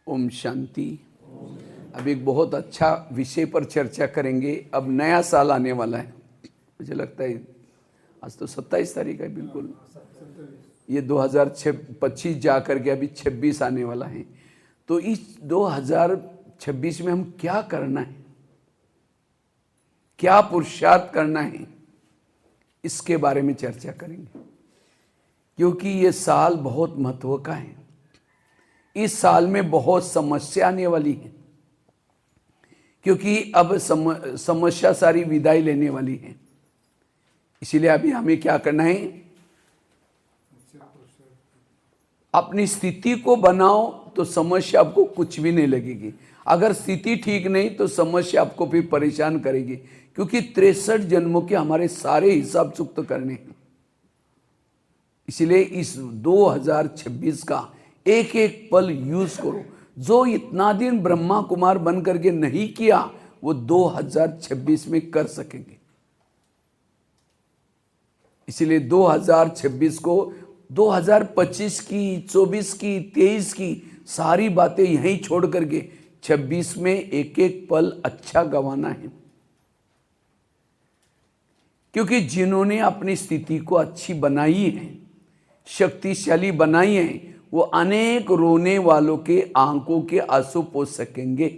ओम शांति। अब एक बहुत अच्छा विषय पर चर्चा करेंगे। अब नया साल आने वाला है, मुझे लगता है आज तो 27 तारीख है, बिल्कुल ये 2025 जा कर के अभी 26 आने वाला है। तो इस 2026 में हम क्या करना है, क्या पुरुषार्थ करना है, इसके बारे में चर्चा करेंगे, क्योंकि ये साल बहुत महत्व का है। इस साल में बहुत समस्या आने वाली है, क्योंकि अब समस्या सारी विदाई लेने वाली है। इसीलिए अभी हमें क्या करना है, अपनी स्थिति को बनाओ तो समस्या आपको कुछ भी नहीं लगेगी। अगर स्थिति ठीक नहीं तो समस्या आपको फिर परेशान करेगी, क्योंकि 63 जन्मों के हमारे सारे हिसाब चुकता करने हैं। इसलिए इस 2026 का एक एक पल यूज करो। जो इतना दिन ब्रह्मा कुमार बन करके नहीं किया, वो 2026 में कर सकेंगे। इसलिए 2026 को 2025 की, 24 की, 23 की सारी बातें यहीं छोड़ करके 26 में एक एक पल अच्छा गंवाना है। क्योंकि जिन्होंने अपनी स्थिति को अच्छी बनाई है, शक्तिशाली बनाई है, वो अनेक रोने वालों के आंखों के आंसू पोंछ सकेंगे।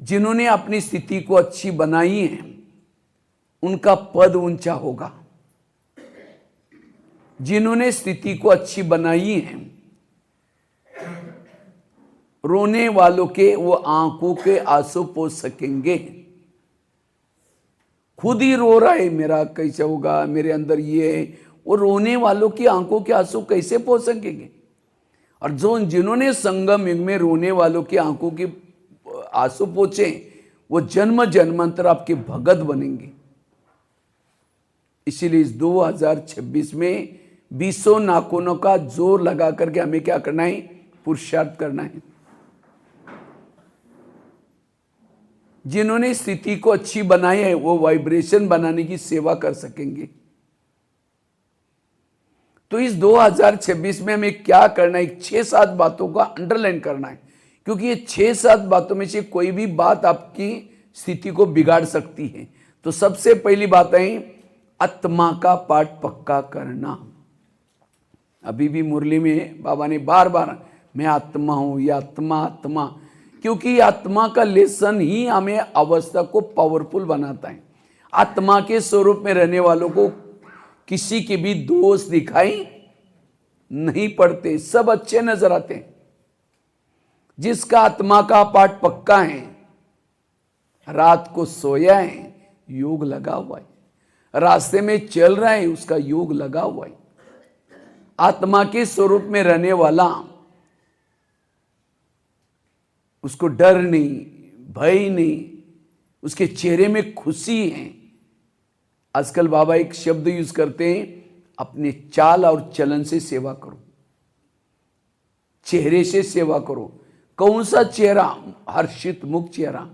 जिन्होंने अपनी स्थिति को अच्छी बनाई है, उनका पद ऊंचा होगा। जिन्होंने स्थिति को अच्छी बनाई है, रोने वालों के वो आंखों के आंसू पोंछ सकेंगे। खुद ही रो रहा है, मेरा कैसे होगा, मेरे अंदर ये है, वो रोने वालों की आंखों के आंसू कैसे पोंछ सकेंगे। और जिन्होंने संगम युग में रोने वालों की आंखों के आंसू पोंछे, वो जन्म जन्मांतर आपके भगत बनेंगे। इसीलिए इस 2026 में 20 नाखूनों का जोर लगा करके हमें क्या करना है, पुरुषार्थ करना है। जिन्होंने स्थिति को अच्छी बनाई है, वो वाइब्रेशन बनाने की सेवा कर सकेंगे। तो इस 2026 में हमें क्या करना है, 6-7 बातों का अंडरलाइन करना है, क्योंकि ये 6-7 बातों में से कोई भी बात आपकी स्थिति को बिगाड़ सकती है। तो सबसे पहली बात है आत्मा का पाठ पक्का करना। अभी भी मुरली में बाबा ने बार बार मैं आत्मा हूं, ये आत्मा आत्मा, क्योंकि आत्मा का लेसन ही हमें अवस्था को पावरफुल बनाता है। आत्मा के स्वरूप में रहने वालों को किसी के भी दोष दिखाई नहीं पड़ते, सब अच्छे नजर आते हैं। जिसका आत्मा का पाठ पक्का है, रात को सोया है, योग लगा हुआ है, रास्ते में चल रहा है, उसका योग लगा हुआ है। आत्मा के स्वरूप में रहने वाला, उसको डर नहीं, भय नहीं, उसके चेहरे में खुशी है। आजकल बाबा एक शब्द यूज करते हैं, अपने चाल और चलन से सेवा करो, चेहरे से सेवा करो। कौन सा चेहरा? हर्षित मुख चेहरा,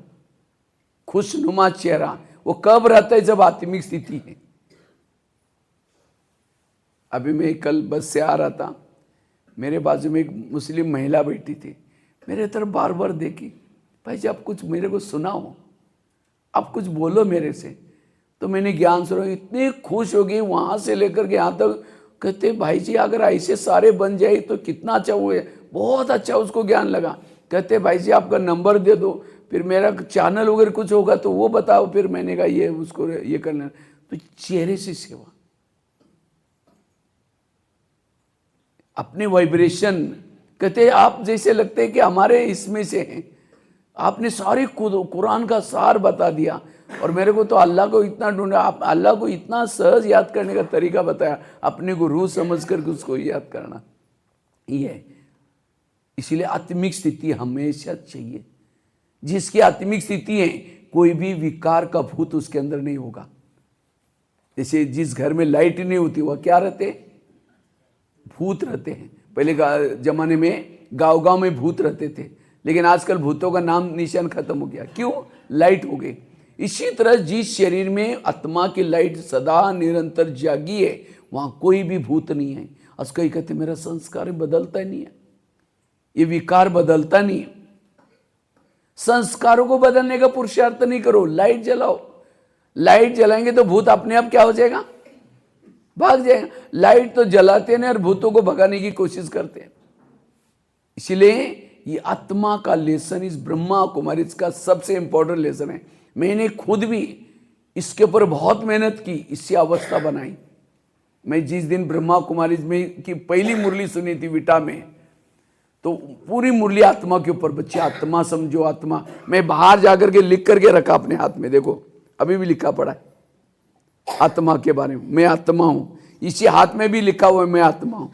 खुशनुमा चेहरा। वो कब रहता है? जब आत्मिक स्थिति है। अभी मैं कल बस से आ रहा था, मेरे बाजू में एक मुस्लिम महिला बैठी थी। मेरे तरफ बार बार देखी, भाई जी आप कुछ मेरे को सुनाओ, आप कुछ बोलो मेरे से। तो मैंने ज्ञान सुना, इतने खुश हो गई, वहाँ से लेकर के यहाँ तक। कहते भाई जी अगर ऐसे सारे बन जाए तो कितना अच्छा हुए, बहुत अच्छा उसको ज्ञान लगा। कहते भाई जी आपका नंबर दे दो, फिर मेरा चैनल वगैरह कुछ होगा तो वो बताओ। फिर मैंने कहा ये उसको ये करना। तो चेहरे से सेवा, अपने वाइब्रेशन। कहते आप जैसे लगते हैं कि हमारे इसमें से हैं। आपने सारी कुरान का सार बता दिया, और मेरे को तो अल्लाह को इतना ढूंढा, आप अल्लाह को इतना सहज याद करने का तरीका बताया, अपने को रूह समझ करके उसको याद करना ये है। इसीलिए आत्मिक स्थिति हमेशा चाहिए। जिसकी आत्मिक स्थिति है, कोई भी विकार का भूत उसके अंदर नहीं होगा। जैसे जिस घर में लाइट नहीं होती, वह क्या रहते? भूत रहते हैं। पहले जमाने में गांव गांव में भूत रहते थे, लेकिन आजकल भूतों का नाम निशान खत्म हो गया। क्यों? लाइट हो गई। इसी तरह जिस शरीर में आत्मा की लाइट सदा निरंतर जागी है, वहां कोई भी भूत नहीं है। आज कई कहते मेरा संस्कार बदलता ही नहीं है। ये विकार बदलता नहीं। संस्कारों को बदलने का पुरुषार्थ नहीं करो, लाइट जलाओ। लाइट जलाएंगे तो भूत अपने आप क्या हो जाएगा, भाग जाएगा। लाइट तो जलाते हैं और भूतों को भगाने की कोशिश करते हैं। इसलिए ये आत्मा का लेसन इस ब्रह्मा कुमारी का सबसे इंपॉर्टेंट लेसन है। मैंने खुद भी इसके ऊपर बहुत मेहनत की, इससे अवस्था बनाई। मैं जिस दिन ब्रह्मा कुमारी में की पहली मुरली सुनी थी विटा में, तो पूरी मुरली आत्मा के ऊपर, बच्चे आत्मा समझो आत्मा। मैं बाहर जाकर के लिख करके रखा अपने हाथ में, देखो अभी भी लिखा पड़ा है आत्मा के बारे में, मैं आत्मा हूं। इसी हाथ में भी लिखा हुआ है मैं आत्मा हूं।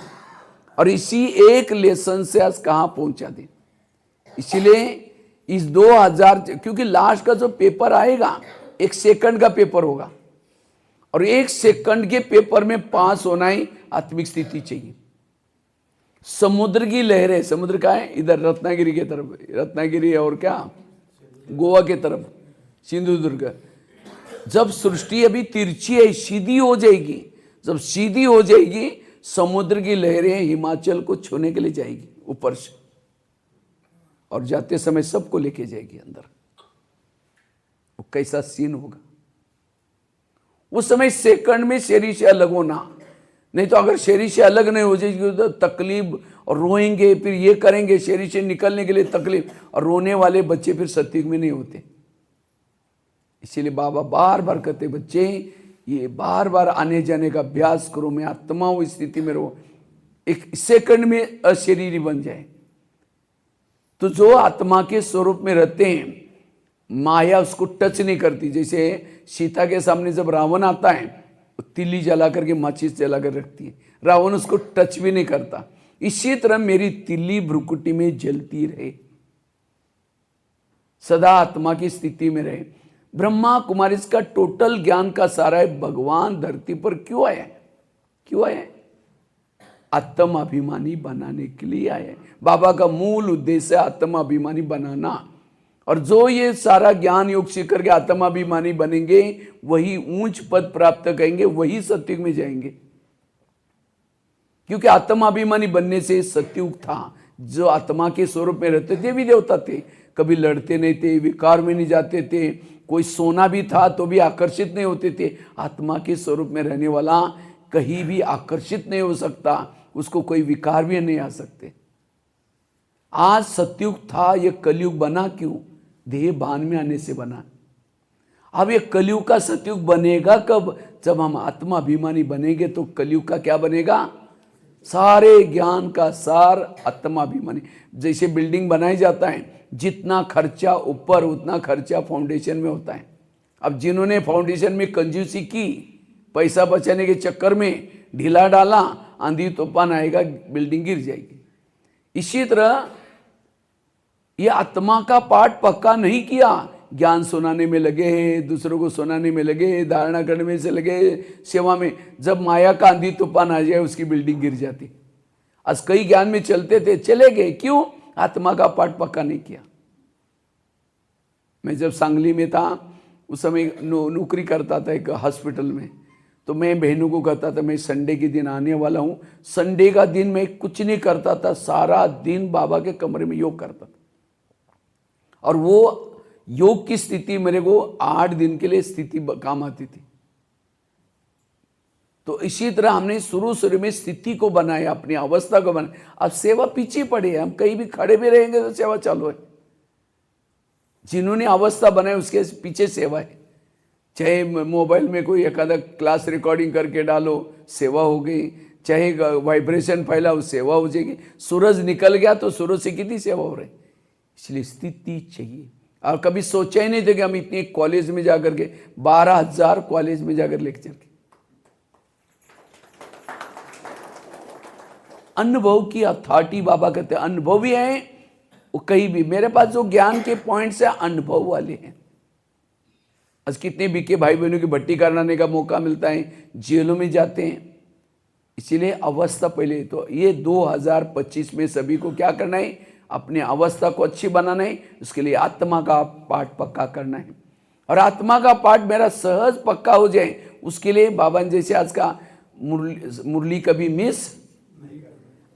और इसी एक लेसन से आज कहां पहुंचा दे। इसलिए इस 2000, क्योंकि लास्ट का जो पेपर आएगा 1 सेकंड का पेपर होगा, और 1 सेकंड के पेपर में पास होना ही आत्मिक स्थिति चाहिए। समुद्र की लहरें, समुद्र का है इधर रत्नागिरी के तरफ, रत्नागिरी और क्या गोवा के तरफ सिंधुदुर्ग। जब सृष्टि अभी तिरछी है, सीधी हो जाएगी, जब सीधी हो जाएगी समुद्र की लहरें हिमाचल को छूने के लिए जाएगी ऊपर से, और जाते समय सबको लेके जाएगी अंदर। वो कैसा सीन होगा उस समय। सेकंड में शरीर से अलग होना, नहीं तो अगर शरीर से अलग नहीं हो जाएगी तो तकलीफ, और रोएंगे, फिर ये करेंगे शरीर से निकलने के लिए तकलीफ, और रोने वाले बच्चे फिर सत्युग में नहीं होते। इसीलिए बाबा बार बार कहते, बच्चे ये बार बार आने जाने का अभ्यास करो, मैं आत्मा हूं इस स्थिति में रहो, 1 सेकंड में अशरीरी बन जाए। तो जो आत्मा के स्वरूप में रहते हैं, माया उसको टच नहीं करती। जैसे सीता के सामने जब रावण आता है, तिल्ली जला करके माचिस जला कर रखती है, रावण उसको टच भी नहीं करता। इसी तरह मेरी तिल्ली भ्रुकुटी में जलती रहे, सदा आत्मा की स्थिति में रहे। ब्रह्मा कुमारी का टोटल ज्ञान का सारा है, भगवान धरती पर क्यों आया है, क्यों आया है? आत्म अभिमानी बनाने के लिए आए। बाबा का मूल उद्देश्य है आत्म अभिमानी बनाना। और जो ये सारा ज्ञान योग सीख करके आत्म अभिमानी बनेंगे, वही ऊंच पद प्राप्त करेंगे, वही सत्युग में जाएंगे। क्योंकि आत्म अभिमानी बनने से सत्युग था, जो आत्मा के स्वरूप में रहते थे भी देवता थे, कभी लड़ते नहीं थे, विकार में नहीं जाते थे, कोई सोना भी था तो भी आकर्षित नहीं होते थे। आत्मा के स्वरूप में रहने वाला कहीं भी आकर्षित नहीं हो सकता, उसको कोई विकार भी नहीं आ सकते। आज सत्युग था, ये कलयुग बना क्यों? देह भान में आने से बना। अब ये कलयुग का सत्युग बनेगा कब? जब हम आत्मा अभिमानी बनेंगे तो कलयुग का क्या बनेगा? सारे ज्ञान का सार आत्मा अभिमानी। जैसे बिल्डिंग बनाई जाता है, जितना खर्चा ऊपर उतना खर्चा फाउंडेशन में होता है। अब जिन्होंने फाउंडेशन में कंजूसी की, पैसा बचाने के चक्कर में ढीला डाला, आंधी तूफान आएगा, बिल्डिंग गिर जाएगी। इसी तरह ये आत्मा का पाठ पक्का नहीं किया, ज्ञान सुनाने में लगे हैं, दूसरों को सुनाने में लगे, धारणा करने में से लगे, सेवा में। जब माया का आंधी तूफान आ जाए, उसकी बिल्डिंग गिर जाती। आज कई ज्ञान में चलते थे, चले गए, क्यों? आत्मा का पाठ पक्का नहीं किया। मैं जब सांगली में था उस समय नौकरी करता था एक हॉस्पिटल में, तो मैं बहनों को कहता था मैं संडे के दिन आने वाला हूँ। संडे का दिन मैं कुछ नहीं करता था, सारा दिन बाबा के कमरे में योग करता था। और वो योग की स्थिति मेरे को 8 दिन के लिए स्थिति काम आती थी। तो इसी तरह हमने शुरू में स्थिति को बनाया, अपनी अवस्था को बनाया। अब सेवा पीछे पड़ी है, हम कहीं भी खड़े भी रहेंगे तो सेवा चालू है। जिन्होंने अवस्था बनाई उसके पीछे सेवा है। चाहे मोबाइल में कोई एक आधा क्लास रिकॉर्डिंग करके डालो, सेवा हो गई। चाहे वाइब्रेशन फैलाओ, सेवा हो जाएगी। सूरज निकल गया तो सूरज से कितनी सेवा हो रही। इसलिए स्थिति चाहिए। और कभी सोचा ही नहीं था कि हम इतने कॉलेज में जाकर के 12,000 कॉलेज में जाकर लेक्चर के अनुभव की अथॉरिटी बाबा कहते हैं। अनुभवी हैं वो कहीं भी। मेरे पास जो ज्ञान के पॉइंट्स है अनुभव वाले हैं। आज कितने बीके भाई बहनों की भट्टी कराने का मौका मिलता है, जेलों में जाते हैं। इसीलिए अवस्था पहले तो ये 2025 में सभी को क्या करना है? अपनी अवस्था को अच्छी बनाना है। उसके लिए आत्मा का पाठ पक्का करना है। और आत्मा का पाठ मेरा सहज पक्का हो जाए, उसके लिए बाबा ने जैसे आज का मुरली कभी मिस।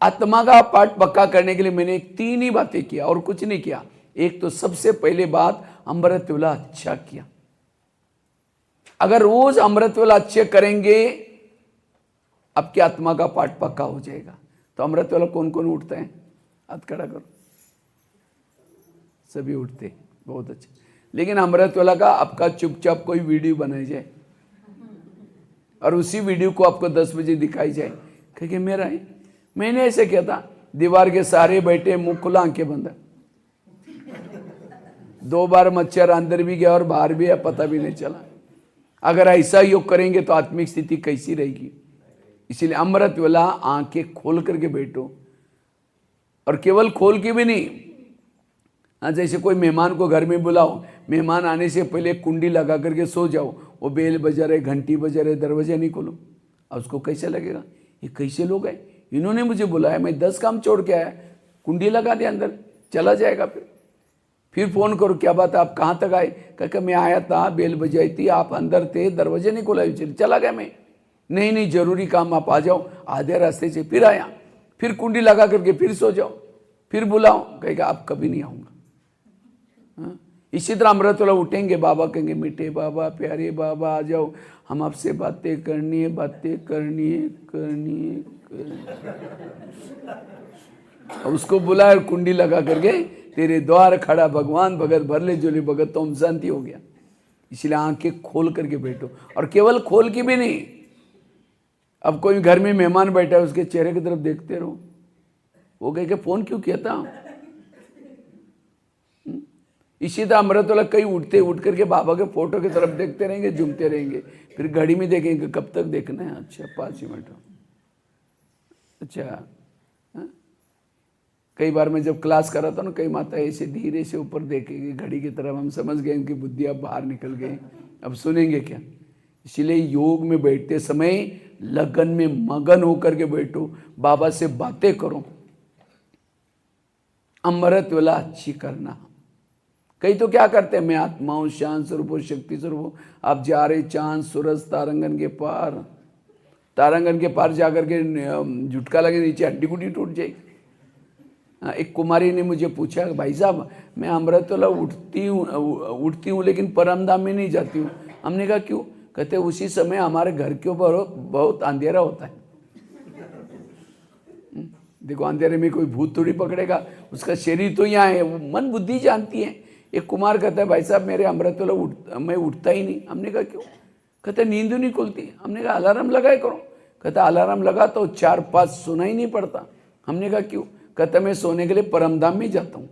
आत्मा का पाठ पक्का करने के लिए मैंने 3 ही बातें किया और कुछ नहीं किया। एक तो सबसे पहले बात, अमृत वेला अच्छा किया। अगर रोज अमृत वेला अच्छे करेंगे, आपकी आत्मा का पाठ पक्का हो जाएगा। तो अमृत वेला कौन कौन उठते हैं? हाथ खड़ा करो। सभी उठते हैं, बहुत अच्छा। लेकिन अमृत वेला का आपका चुपचाप कोई वीडियो बनाई जाए और उसी वीडियो को आपको 10 बजे दिखाई जाए, क्योंकि मेरा है। मैंने ऐसे किया था, दीवार के सारे बैठे, मुंह खुला, आंखें बंद। 2 बार मच्छर अंदर भी गया और बाहर भी है, पता भी नहीं चला। अगर ऐसा योग करेंगे तो आत्मिक स्थिति कैसी रहेगी? इसीलिए अमृत वेला आंखें खोल करके बैठो, और केवल खोल के भी नहीं। जैसे कोई मेहमान को घर में बुलाओ, मेहमान आने से पहले कुंडी लगा करके सो जाओ। वो बेल बजा रहे, घंटी बजा रहे, दरवाजा नहीं खोलो, अब उसको कैसा लगेगा? ये कैसे लोग हैं, इन्होंने मुझे बुलाया, मैं 10 काम छोड़ के आया, कुंडी लगा दिया, अंदर चला जाएगा। फिर फोन करो, क्या बात है, आप कहाँ तक आए? कहकर मैं आया था, बेल बजाई थी, आप अंदर थे, दरवाजे नहीं खोला, चला गया मैं। नहीं जरूरी काम, आप आ जाओ। आधे रास्ते से फिर आया, फिर कुंडी लगा करके फिर सो जाओ, फिर बुलाओ, कहेगा आप कभी नहीं आऊँगा। इसी तरह अमृत वेला उठेंगे, बाबा कहेंगे मीठे बाबा, प्यारे बाबा, आ जाओ, हम आपसे बातें करनी है, बातें करनी है, करनी है। और उसको बुलाया, कुंडी लगा करके, तेरे द्वार खड़ा भगवान, भगत भर ले जोली भगत, तो हम शांति हो गया। इसलिए आंखें खोल करके बैठो, और केवल खोल के भी नहीं। अब कोई घर में मेहमान बैठा है, उसके चेहरे की तरफ देखते रहो। वो कहे कि फोन क्यों किया था? इसी तरह अमृत वेला कई उठ करके बाबा के फोटो की तरफ देखते रहेंगे, झूमते रहेंगे, फिर घड़ी में देखेंगे कब तक देखना है। अच्छा 5 मिनट। अच्छा हा? कई बार मैं जब क्लास कर रहा था ना, कई माता ऐसे धीरे से ऊपर देखेंगे घड़ी की तरफ, हम समझ गए उनकी बुद्धि अब बाहर निकल गई, अब सुनेंगे क्या। इसीलिए योग में बैठते समय लगन में मगन होकर के बैठो, बाबा से बातें करो, अमृत वेला अच्छी करना। कई तो क्या करते हैं, मैं आत्मा हूँ, शांत स्वरूप हूँ, शक्ति स्वरूप हूँ। आप जा रहे चांद सूरज तारंगन के पार, तारंगन के पार जाकर के झुटका लगे, नीचे हड्डी गुड्डी टूट जाएगी। एक कुमारी ने मुझे पूछा, भाई साहब मैं अमृत वेला उठती हूँ लेकिन परमधाम में नहीं जाती हूँ। हमने कहा क्यों? कहते उसी समय हमारे घर के ऊपर बहुत अंधेरा होता है। देखो अंधेरे में कोई भूत थोड़ी पकड़ेगा, उसका शरीर तो यहाँ है, वो मन बुद्धि जानती है। एक कुमार कहता है, भाई साहब मेरे अमृत वेला मैं उठता ही नहीं। हमने कहा क्यों? कहते नींद नहीं खुलती। हमने कहा अलार्म लगाए करो। कहता अलार्म लगा तो 4-5 सुना ही नहीं पड़ता। हमने कहा क्यों? कहता मैं सोने के लिए परमधाम में जाता हूँ।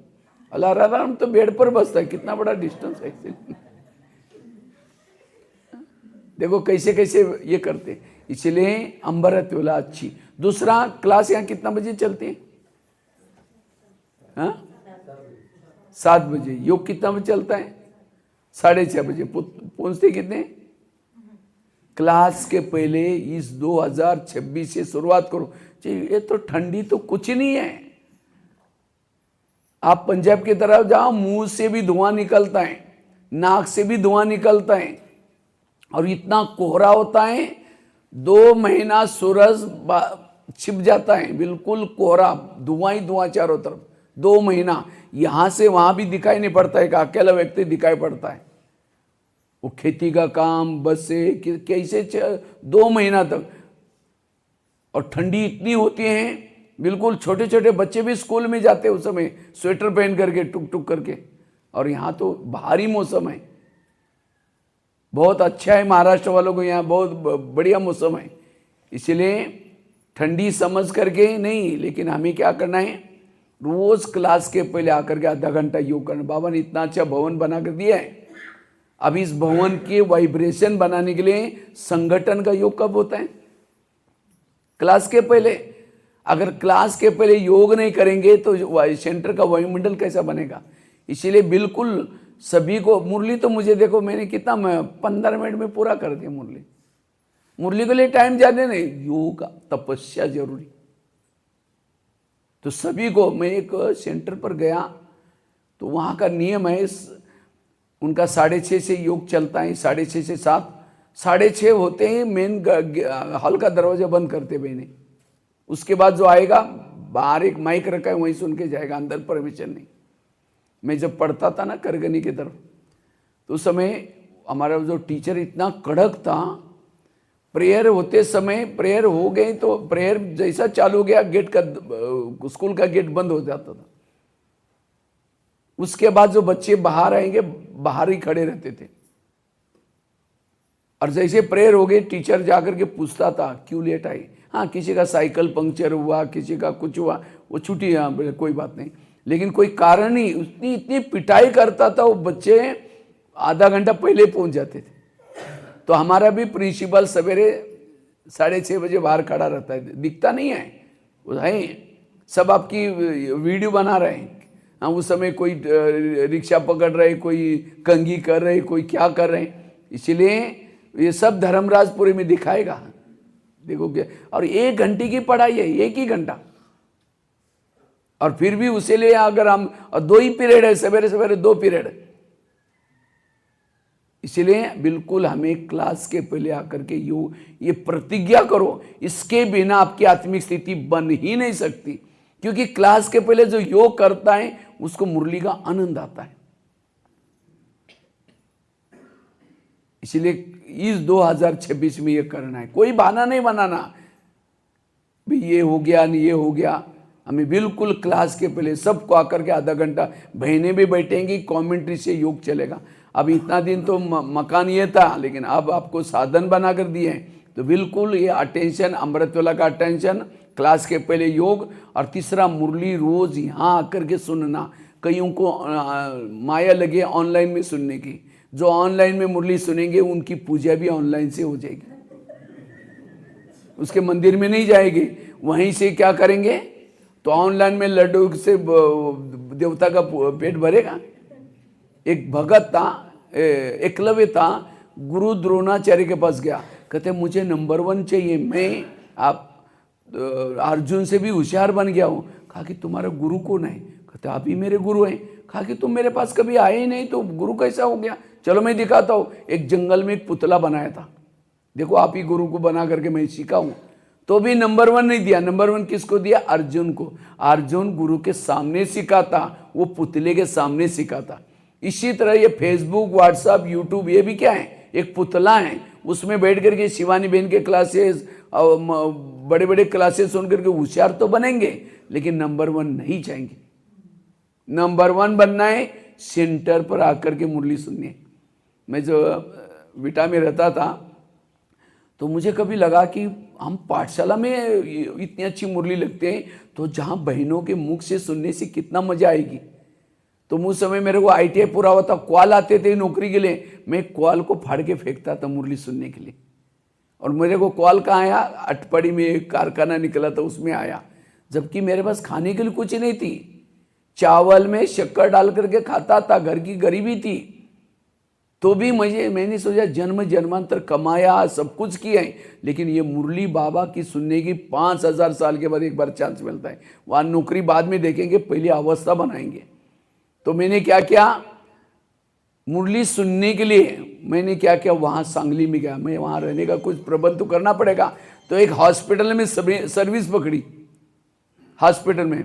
अलार्म तो बेड पर बजता है, कितना बड़ा डिस्टेंस है। देखो कैसे कैसे ये करते। इसलिए अमृत वेला अच्छी। दूसरा, क्लास यहाँ कितना बजे चलती है? हाँ 7 बजे। योग कितना बजे चलता है? 6:30 बजे। पहुंचते कितने? क्लास के पहले इस 2026 से शुरुआत करो। ये तो ठंडी तो कुछ नहीं है। आप पंजाब की तरफ जाओ, मुंह से भी धुआं निकलता है, नाक से भी धुआं निकलता है, और इतना कोहरा होता है। 2 महीना सूरज छिप जाता है, बिल्कुल कोहरा, धुआं ही धुआं चारों तरफ। 2 महीना यहां से वहां भी दिखाई नहीं पड़ता है, एक अकेला व्यक्ति दिखाई पड़ता है। वो खेती का काम, बस से कैसे 2 महीना तक। और ठंडी इतनी होती है, बिल्कुल छोटे छोटे बच्चे भी स्कूल में जाते हैं उस समय स्वेटर पहन करके, टुक टुक करके। और यहाँ तो भारी मौसम है, बहुत अच्छा है। महाराष्ट्र वालों को यहाँ बहुत बढ़िया मौसम है। इसलिए ठंडी समझ करके नहीं, लेकिन हमें क्या करना है, रोज क्लास के पहले आकर के आधा घंटा योग करना। बाबा ने इतना अच्छा भवन बना कर दिया है। अब इस भवन के वाइब्रेशन बनाने के लिए संगठन का योग कब होता है? क्लास के पहले। अगर क्लास के पहले योग नहीं करेंगे तो सेंटर का वायुमंडल कैसा बनेगा? इसीलिए बिल्कुल सभी को मुरली तो मुझे देखो, मैंने कितना 15 मिनट में पूरा कर दिया मुरली। मुरली के लिए टाइम ज़्यादा नहीं, योग तपस्या जरूरी। तो सभी को, मैं एक सेंटर पर गया तो वहाँ का नियम है, उनका 6:30 से योग चलता है, 6:30 से 7। 6:30 होते ही मेन हॉल का दरवाजा बंद करते मैंने। उसके बाद जो आएगा बाहर एक माइक रखा है, वहीं सुन के जाएगा, अंदर परमिशन नहीं। मैं जब पढ़ता था ना करगनी की तरफ, तो उस समय हमारा जो टीचर इतना कड़क था, प्रेयर होते समय, प्रेयर हो गई तो प्रेयर जैसा चालू हो गया, गेट का, स्कूल का गेट बंद हो जाता था। उसके बाद जो बच्चे बाहर आएंगे, बाहर ही खड़े रहते थे। और जैसे प्रेयर हो गई, टीचर जाकर के पूछता था क्यों लेट आई। हाँ, किसी का साइकिल पंक्चर हुआ, किसी का कुछ हुआ, वो छुट्टी, हाँ कोई बात नहीं, लेकिन कोई कारण नहीं, उतनी इतनी पिटाई करता था वो बच्चे, आधा घंटा पहले पहुंच जाते थे। तो हमारा भी प्रिंसिपल सवेरे 6:30 बजे बाहर खड़ा रहता है, दिखता नहीं है, वो है सब आपकी वीडियो बना रहे हैं। हाँ, उस समय कोई रिक्शा पकड़ रहे, कोई कंघी कर रहे, कोई क्या कर रहे हैं, इसलिए ये सब धर्मराजपुरी में दिखाएगा। देखो क्या, और 1 घंटे की पढ़ाई है, 1 ही घंटा, और फिर भी उसे लिए अगर हम, और 2 ही पीरियड है, सवेरे सवेरे 2 पीरियड है। इसलिए बिल्कुल हमें क्लास के पहले आकर के ये प्रतिज्ञा करो, इसके बिना आपकी आत्मिक स्थिति बन ही नहीं सकती, क्योंकि क्लास के पहले जो योग करता है उसको मुरली का आनंद आता है। इसलिए इस 2026 में ये करना है, कोई बहाना नहीं बनाना भी ये हो गया नहीं ये हो गया। हमें बिल्कुल क्लास के पहले सबको आकर के आधा घंटा, बहनें भी बैठेंगी, कमेंट्री से योग चलेगा। अब इतना दिन तो मकान ये था, लेकिन अब आपको साधन बना कर दिए हैं, तो बिल्कुल ये अटेंशन, अमृतवेला का अटेंशन, क्लास के पहले योग, और तीसरा मुरली रोज यहाँ आकर के सुनना। कईयों को माया लगे ऑनलाइन में सुनने की, जो ऑनलाइन में मुरली सुनेंगे उनकी पूजा भी ऑनलाइन से हो जाएगी, उसके मंदिर में नहीं जाएगी, वहीं से क्या करेंगे, तो ऑनलाइन में लड्डू से देवता का पेट भरेगा। एक भगत था, एकलव्य था, गुरु द्रोणाचार्य के पास गया, कहते मुझे नंबर 1 चाहिए, मैं आप अर्जुन से भी होशियार बन गया हूँ। कहा कि तुम्हारा गुरु कौन है? कहते आप ही मेरे गुरु हैं। कहा कि तुम मेरे पास कभी आए ही नहीं, तो गुरु कैसा हो गया? चलो मैं दिखाता हूँ। एक जंगल में एक पुतला बनाया था, देखो आप ही गुरु को बना करके मैं सीखा हूँ। तो भी नंबर 1 नहीं दिया, नंबर 1 किसको दिया? अर्जुन को। अर्जुन गुरु के सामने सिखाता, वो पुतले के सामने सिखाता। इसी तरह ये फेसबुक, व्हाट्सएप, यूट्यूब, ये भी क्या है? एक पुतला है, उसमें बैठ करके शिवानी बहन के क्लासेस, बड़े बड़े क्लासेस सुन करके होशियार तो बनेंगे, लेकिन नंबर 1 नहीं जाएंगे। नंबर 1 बनना है, सेंटर पर आकर के मुरली सुननी है। मैं जो विटा में रहता था, तो मुझे कभी लगा कि हम पाठशाला में इतनी अच्छी मुरली लगते हैं, तो जहाँ बहनों के मुख से सुनने से कितना मजा आएगी। तो उस समय मेरे को ITI पूरा हुआ था, कॉल आते थे नौकरी के लिए, मैं कॉल को फाड़ के फेंकता था मुरली सुनने के लिए। और मेरे को कॉल कहाँ आया? अटपड़ी में एक कारखाना निकला था, उसमें आया, जबकि मेरे पास खाने के लिए कुछ नहीं थी, चावल में शक्कर डाल करके खाता था, घर की गरीबी थी, तो भी मैंने सोचा जन्म जन्मांतर कमाया, सब कुछ किया है, लेकिन ये मुरली बाबा की सुनने की 5000 साल के बाद एक बार चांस मिलता है। वहाँ नौकरी बाद में देखेंगे, पहले अवस्था बनाएंगे। तो मैंने क्या किया, मुरली सुनने के लिए मैंने क्या किया, वहाँ सांगली में गया। मैं वहाँ रहने का कुछ प्रबंध तो करना पड़ेगा, तो एक हॉस्पिटल में सर्विस पकड़ी, हॉस्पिटल में।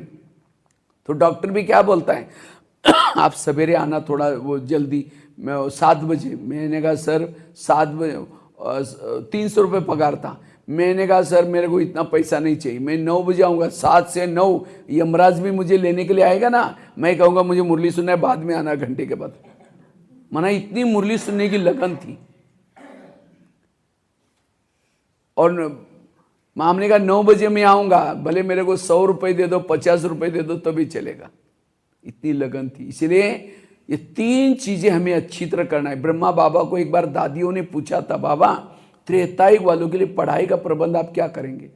तो डॉक्टर भी क्या बोलता है, आप सवेरे आना थोड़ा, वो जल्दी, मैं 7 बजे। मैंने कहा सर 7 बजे, 300 रुपये पगार था। मैंने कहा सर मेरे को इतना पैसा नहीं चाहिए, मैं 9 बजे आऊँगा, 7 से 9 यमराज भी मुझे लेने के लिए आएगा ना, मैं कहूँगा मुझे मुरली सुनना है, बाद में आना घंटे के बाद। माना इतनी मुरली सुनने की लगन थी। और हमने कहा 9 बजे मैं आऊँगा, भले मेरे को 100 रुपये दे दो, 50 रुपये दे दो, तभी चलेगा, इतनी लगन थी। इसलिए ये 3 चीजें हमें अच्छी तरह करना है। ब्रह्मा बाबा को एक बार दादियों ने पूछा था, बाबा त्रेतायुग वालों के लिए पढ़ाई का प्रबंध आप क्या करेंगे?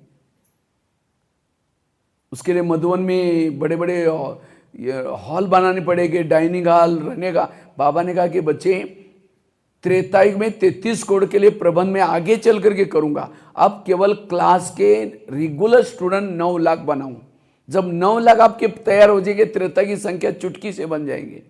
उसके लिए मधुवन में बड़े बड़े हॉल बनाने पड़ेंगे, डाइनिंग हॉल रहने का। बाबा ने कहा कि बच्चे त्रेतायुग में 33 करोड़ के लिए प्रबंध में आगे चल करके करूंगा, अब केवल क्लास के रेगुलर स्टूडेंट 9 लाख बनाऊं। जब 9 लाख आपके तैयार हो जाएंगे, त्रेता की संख्या चुटकी से बन जाएंगे।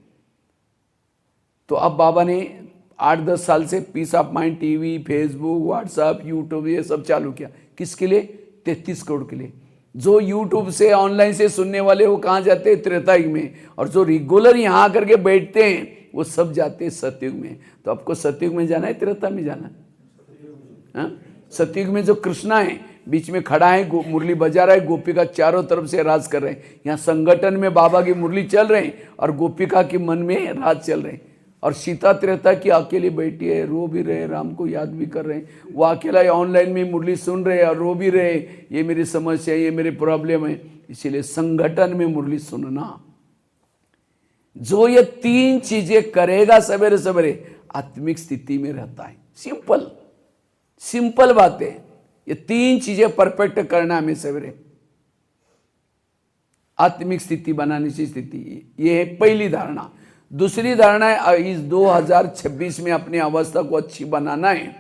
तो अब बाबा ने 8-10 साल से peace of mind TV, Facebook, WhatsApp, YouTube ये सब चालू किया। किसके लिए? 33 करोड़ के लिए। जो यूट्यूब से ऑनलाइन से सुनने वाले वो कहाँ जाते हैं? त्रेता युग में। और जो रेगुलर यहाँ आकर के बैठते हैं वो सब जाते हैं सतयुग में। तो आपको सतयुग में जाना है, त्रेता में जाना है? सतयुग में जो कृष्णा है बीच में खड़ा है, मुरली बजा रहा है, गोपिका चारों तरफ से राज कर रहे हैं। यहाँ संगठन में बाबा की मुरली चल रहे हैं और गोपिका के मन में राज चल रहे हैं। और सीता त्रेता की अकेली बैठी है, रो भी रहे, राम को याद भी कर रहे हैं। वो अकेला ऑनलाइन में मुरली सुन रहे हैं और रो भी रहे, ये मेरी समस्या है, ये मेरी प्रॉब्लम है। इसीलिए संगठन में मुरली सुनना, जो ये 3 चीजें करेगा सवेरे सवेरे आत्मिक स्थिति में रहता है। सिंपल बात है। ये 3 चीजें परफेक्ट करना हमें सवेरे, आत्मिक स्थिति बनाने की स्थिति, ये है पहली धारणा। दूसरी धारणा है इस 2026 में अपनी अवस्था को अच्छी बनाना है,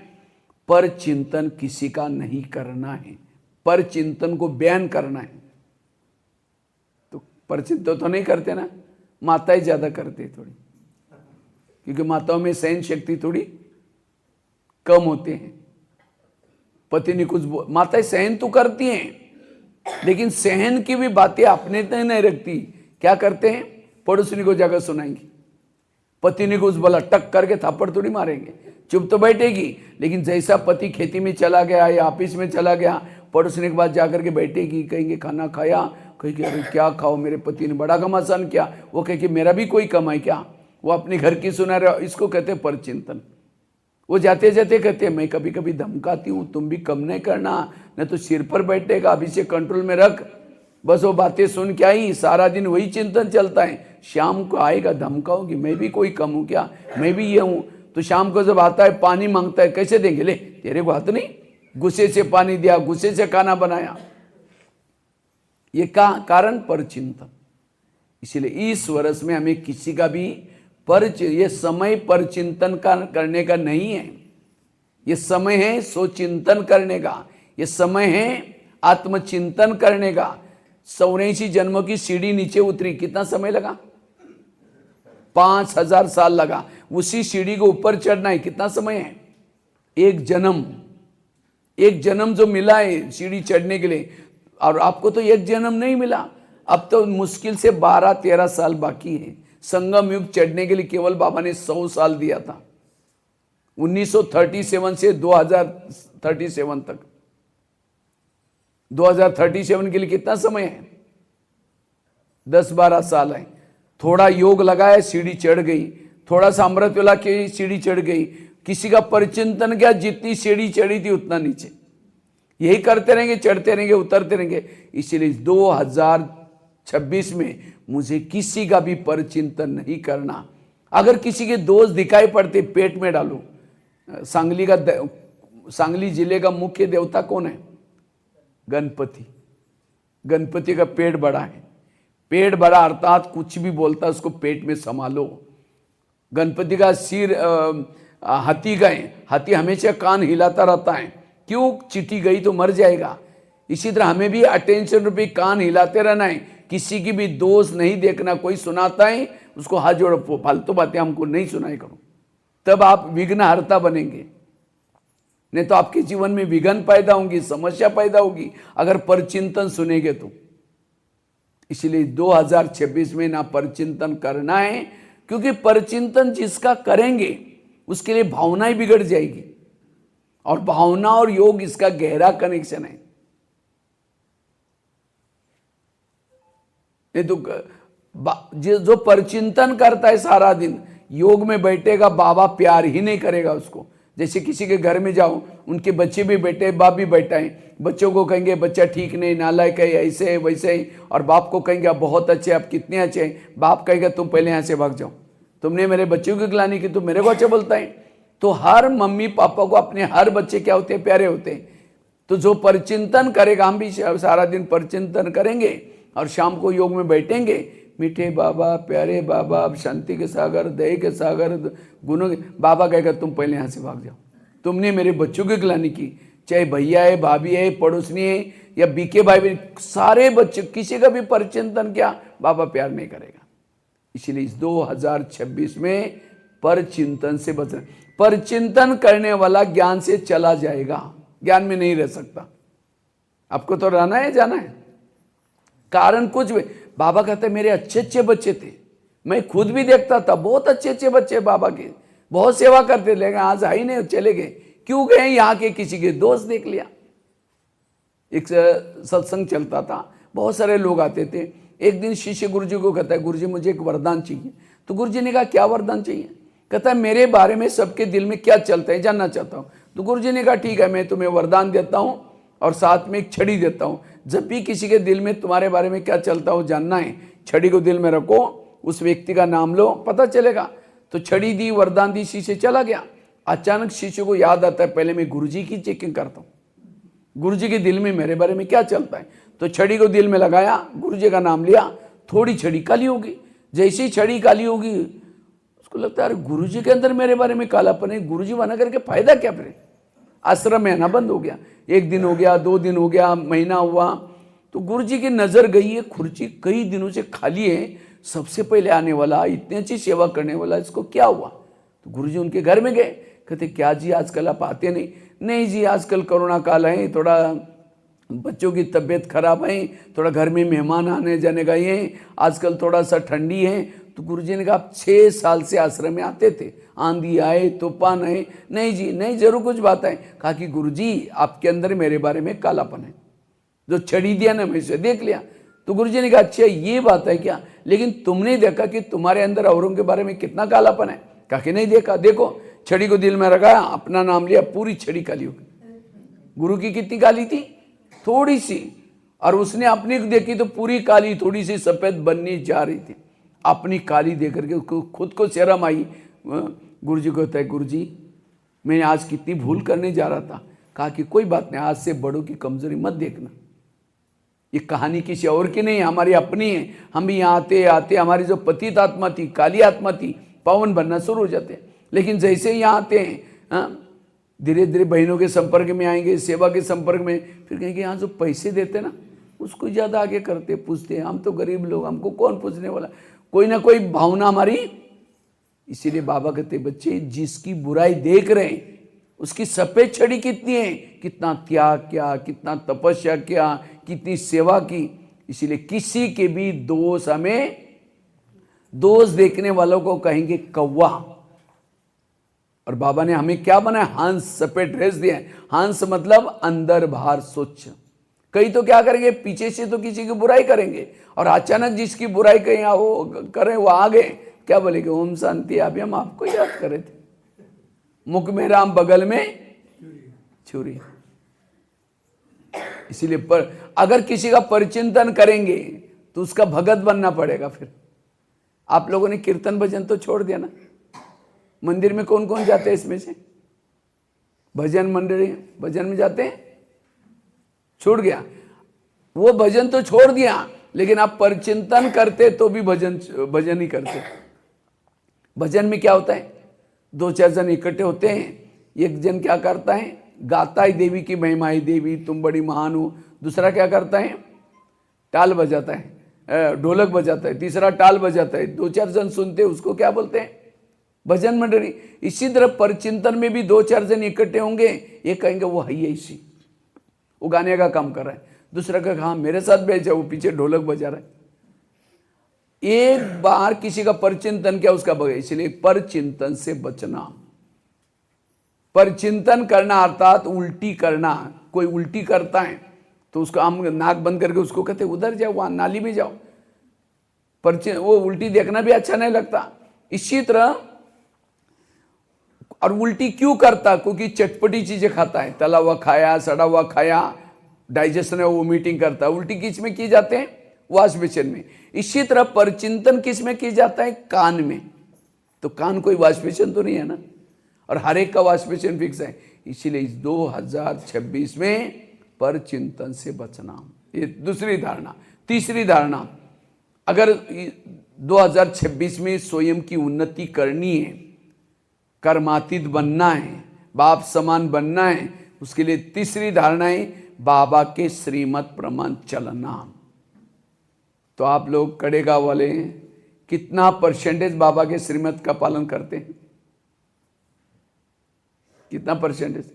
पर चिंतन किसी का नहीं करना है, पर चिंतन को बैन करना है। तो पर चिंतन तो नहीं करते ना, माताएं ज्यादा करते थोड़ी, क्योंकि माताओं में सहन शक्ति थोड़ी कम होते हैं। पति ने कुछ माताएं सहन तो करती हैं, लेकिन सहन की भी बातें अपने तक नहीं रखती। क्या करते हैं? पड़ोसी को जाकर सुनाएंगी। पति ने कुछ बोला, टक करके थप्पड़ थोड़ी मारेंगे, चुप तो बैठेगी। लेकिन जैसा पति खेती में चला गया या ऑफिस में चला गया, पड़ोसी के बाद जाकर के बैठेगी, कहेंगे खाना खाया, कहेंगे अरे क्या खाओ, मेरे पति ने बड़ा घमासान किया। वो कहे कि मेरा भी कोई कमाई क्या। वो अपने घर की सुना रहे, इसको कहते हैं परचिंतन। वो जाते जाते कहते हैं मैं कभी कभी धमकाती हूँ, तुम भी कम नहीं करना, नहीं तो सिर पर बैठेगा, अभी से कंट्रोल में रख। बस वो बातें सुन के आई, सारा दिन वही चिंतन चलता है। शाम को आएगा, धमकाऊंगी, मैं भी कोई कम हूँ क्या, मैं भी ये हूँ। तो शाम को जब आता है पानी मांगता है, कैसे देंगे? ले तेरे को हाथ नहीं, गुस्से से पानी दिया, गुस्से से खाना बनाया। ये कारण पर चिंतन। इसीलिए इस वर्ष में हमें किसी का भी ये समय पर चिंतन करने का नहीं है। ये समय है सोचिंतन करने का, ये समय है आत्मचिंतन करने का। 84 जन्मों की सीढ़ी नीचे उतरी, कितना समय लगा? 5000 साल लगा। उसी सीढ़ी को ऊपर चढ़ना है, कितना समय है? एक जन्म जो मिला है सीढ़ी चढ़ने के लिए। और आपको तो एक जन्म नहीं मिला, अब तो मुश्किल से 12-13 साल बाकी है। संगम युग चढ़ने के लिए केवल बाबा ने 100 साल दिया था, 1937 से 2037 तक। 2037 के लिए कितना समय है? 10-12 साल है। थोड़ा योग लगाया, सीढ़ी चढ़ गई। थोड़ा सा अमृत वेला की सीढ़ी चढ़ गई। किसी का परिचिंतन क्या, जितनी सीढ़ी चढ़ी थी उतना नीचे। यही करते रहेंगे, चढ़ते रहेंगे, उतरते रहेंगे। इसीलिए 2026 में मुझे किसी का भी परिचिंतन नहीं करना। अगर किसी के दोष दिखाई पड़ते, पेट में डालो। सांगली जिले का मुख्य देवता कौन है? गणपति। गणपति का पेट बड़ा है। पेट बड़ा अर्थात कुछ भी बोलता है उसको पेट में संभालो। गणपति का सिर हाथी का है, हाथी हमेशा कान हिलाता रहता है। क्यों? चींटी गई तो मर जाएगा। इसी तरह हमें भी अटेंशन रूपी कान हिलाते रहना है, किसी की भी दोष नहीं देखना। कोई सुनाता है उसको हाथ जोड़ो, फालतू बातें हमको नहीं सुनाई करो, तब आप विघ्नहर्ता बनेंगे। नहीं तो आपके जीवन में विघ्न पैदा होंगी, समस्या पैदा होगी अगर परचिंतन सुनेंगे तो। इसलिए 2026 में ना परचिंतन करना है, क्योंकि परचिंतन जिसका करेंगे उसके लिए भावनाएं बिगड़ जाएगी, और भावना और योग इसका गहरा कनेक्शन है। नहीं तो जो परचिंतन करता है सारा दिन, योग में बैठेगा, बाबा प्यार ही नहीं करेगा उसको। जैसे किसी के घर में जाओ, उनके बच्चे भी बैठे, बाप भी बैठा है, बच्चों को कहेंगे बच्चा ठीक नहीं, नालायक है, ऐसे है वैसे है, और बाप को कहेंगे आप बहुत अच्छे, आप कितने अच्छे हैं। बाप कहेगा तुम पहले यहाँ से भाग जाओ, तुमने मेरे बच्चों की गिलानी की, तुम मेरे को अच्छा बोलता है। तो हर मम्मी पापा को अपने हर बच्चे क्या होते हैं? प्यारे होते हैं। तो जो परचिंतन करेगा, हम भी सारा दिन परचिंतन करेंगे और शाम को योग में बैठेंगे, मीठे बाबा, प्यारे बाबा, शांति के सागर, दया के सागर, गुणों के बाबा कहेगा तुम पहले यहाँ से भाग जाओ, तुमने मेरे बच्चों की गिलानी की। चाहे भैया है, भाभी है, पड़ोसनी है या बीके भाई, सारे बच्चे, किसी का भी परचिंतन क्या, बाबा प्यार नहीं करेगा। इसलिए इस 2026 में परचिंतन से बचना। परचिंतन करने वाला ज्ञान से चला जाएगा, ज्ञान में नहीं रह सकता। आपको तो रहना है, जाना है, कारण कुछ भी। बाबा कहते मेरे अच्छे अच्छे बच्चे थे, मैं खुद भी देखता था, बहुत अच्छे अच्छे बच्चे बाबा के, बहुत सेवा करते, लेकिन आज आई नहीं, चले गए। क्यों गए? यहाँ के किसी के दोस्त देख लिया। एक सत्संग चलता था, बहुत सारे लोग आते थे। एक दिन शिष्य गुरुजी को कहता है, गुरुजी मुझे एक वरदान चाहिए। तो गुरुजी ने कहा क्या वरदान चाहिए? कहता है मेरे बारे में सबके दिल में क्या चलता है जानना चाहता हूँ। तो गुरुजी ने कहा ठीक है, मैं तुम्हें वरदान देता हूँ और साथ में एक छड़ी देता हूँ। जब भी किसी के दिल में तुम्हारे बारे में क्या चलता हो जानना है, छड़ी को दिल में रखो, उस व्यक्ति का नाम लो, पता चलेगा। तो छड़ी दी, वरदान दी, शिष्य चला गया। अचानक शिष्य को याद आता है पहले मैं गुरुजी की चेकिंग करता हूँ, गुरुजी के दिल में मेरे बारे में क्या चलता है। तो छड़ी को दिल में लगाया, गुरुजी का नाम लिया, थोड़ी छड़ी काली होगी। जैसे ही छड़ी काली होगी उसको लगता है अरे गुरुजी के अंदर मेरे बारे में कालापन है, गुरुजी बना करके फायदा क्या फिर। आश्रम में आना बंद हो गया। 1 दिन हो गया, 2 दिन हो गया, महीना हुआ, तो गुरुजी की नजर गई है खुर्ची कई दिनों से खाली है, सबसे पहले आने वाला, इतनी अच्छी सेवा करने वाला, इसको क्या हुआ। तो गुरुजी उनके घर में गए। कहते क्या जी आजकल आप आते नहीं? नहीं जी आजकल कोरोना काल है, थोड़ा बच्चों की तबीयत खराब है, थोड़ा घर में मेहमान आने जाने का ये, आजकल थोड़ा सा ठंडी है। तो गुरुजी ने कहा आप 6 साल से आश्रम में आते थे, आंधी आए तूफान आए? नहीं जी नहीं, जरूर कुछ बात है। कहा कि गुरुजी आपके अंदर मेरे बारे में कालापन है, जो छड़ी दिया ना मैं इसे देख लिया। तो गुरुजी ने कहा अच्छा ये बात है क्या, लेकिन तुमने देखा कि तुम्हारे अंदर औरों के बारे में कितना कालापन है? कहा कि नहीं देखा। देखो छड़ी को दिल में रखा, अपना नाम लिया, पूरी छड़ी काली हो गई। गुरु की कितनी काली थी? थोड़ी सी, और उसने अपनी देखी तो पूरी काली, थोड़ी सी सफेद बननी जा रही थी। अपनी काली देकर के उसको खुद को शर्म आई। गुरुजी को कहता है गुरुजी मैं आज कितनी भूल करने जा रहा था। कहा कि कोई बात नहीं, आज से बड़ों की कमजोरी मत देखना, ये कहानी किसी और की नहीं है, हमारी अपनी है। हम भी यहाँ आते आते हमारी जो पतित आत्मा थी, काली आत्मा थी, पावन बनना शुरू हो जाते हैं। लेकिन जैसे ही यहाँ आते हैं धीरे धीरे बहनों के संपर्क में आएंगे, सेवा के संपर्क में, फिर कहेंगे यहाँ जो पैसे देते ना उसको ज़्यादा आगे करते, पूछते हैं, हम तो गरीब लोग, हमको कौन पूछने वाला। कोई ना कोई भावना हमारी। इसीलिए बाबा कहते बच्चे जिसकी बुराई देख रहे हैं उसकी सफेद छड़ी कितनी है, कितना त्याग किया, कितना तपस्या किया, कितनी सेवा की। इसीलिए किसी के भी दोष, हमें दोष देखने वालों को कहेंगे कौवा। और बाबा ने हमें क्या बनाया? हंस, सफेद ड्रेस दिया है। हंस मतलब अंदर बाहर स्वच्छ। कई तो क्या करेंगे, पीछे से तो किसी की बुराई करेंगे, और अचानक जिसकी बुराई कहीं वो करें वो आ गए, क्या बोलेंगे? ओम शांति, अभी हम आपको याद करे थे, मुख में राम बगल में छुरी। इसीलिए पर अगर किसी का परिचिंतन करेंगे तो उसका भगत बनना पड़ेगा। फिर आप लोगों ने कीर्तन भजन तो छोड़ दिया ना। मंदिर में कौन कौन जाते हैं इसमें से? भजन मंडली, भजन में जाते हैं, छूट गया। वो भजन तो छोड़ दिया, लेकिन आप परिचिंतन करते तो भी भजन ही करते। भजन में क्या होता है? 2-4 जन इकट्ठे होते हैं, एक जन क्या करता है? गाता है देवी की महिमाएं, देवी तुम बड़ी महान हो। दूसरा क्या करता है? टाल बजाता है, ढोलक बजाता है। तीसरा टाल बजाता है। 2-4 जन सुनते हैं, उसको क्या बोलते हैं? भजन मंडली। इसी तरह परिचिंतन में भी 2-4 जन इकट्ठे होंगे, एक कहेंगे वो है इसी, वो गाने का काम कर रहा है। दूसरा का हाँ मेरे साथ बैठ जाओ, वो पीछे ढोलक बजा रहा है। एक बार किसी का परिचिंतन किया, उसका बगैर। इसलिए परचिंतन से बचना। परचिंतन करना अर्थात उल्टी करना। कोई उल्टी करता है तो उसको हम नाक बंद करके उसको कहते उधर जाओ, वहां नाली में जाओ। वो उल्टी देखना भी अच्छा नहीं लगता। इसी तरह, और उल्टी क्यों करता? क्योंकि चटपटी चीजें खाता है, तला हुआ खाया, सड़ा हुआ खाया, डाइजेशन है, वो मीटिंग करता है। उल्टी किस में की जाते हैं? वॉश बेसिन में। इसी तरह परिचिंतन किस में की जाता है? कान में। तो कान कोई वॉश बेसिन तो नहीं है ना, और हर एक का वॉश बेसिन फिक्स है। इसीलिए इस 2026 में परिचिंतन से बचना, ये दूसरी धारणा। तीसरी धारणा, अगर 2026 में स्वयं की उन्नति करनी है, कर्मातीत बनना है, बाप समान बनना है, उसके लिए तीसरी धारणा है बाबा के श्रीमत प्रमाण चलना। तो आप लोग कड़ेगा वाले कितना परसेंटेज बाबा के श्रीमत का पालन करते हैं? कितना परसेंटेज?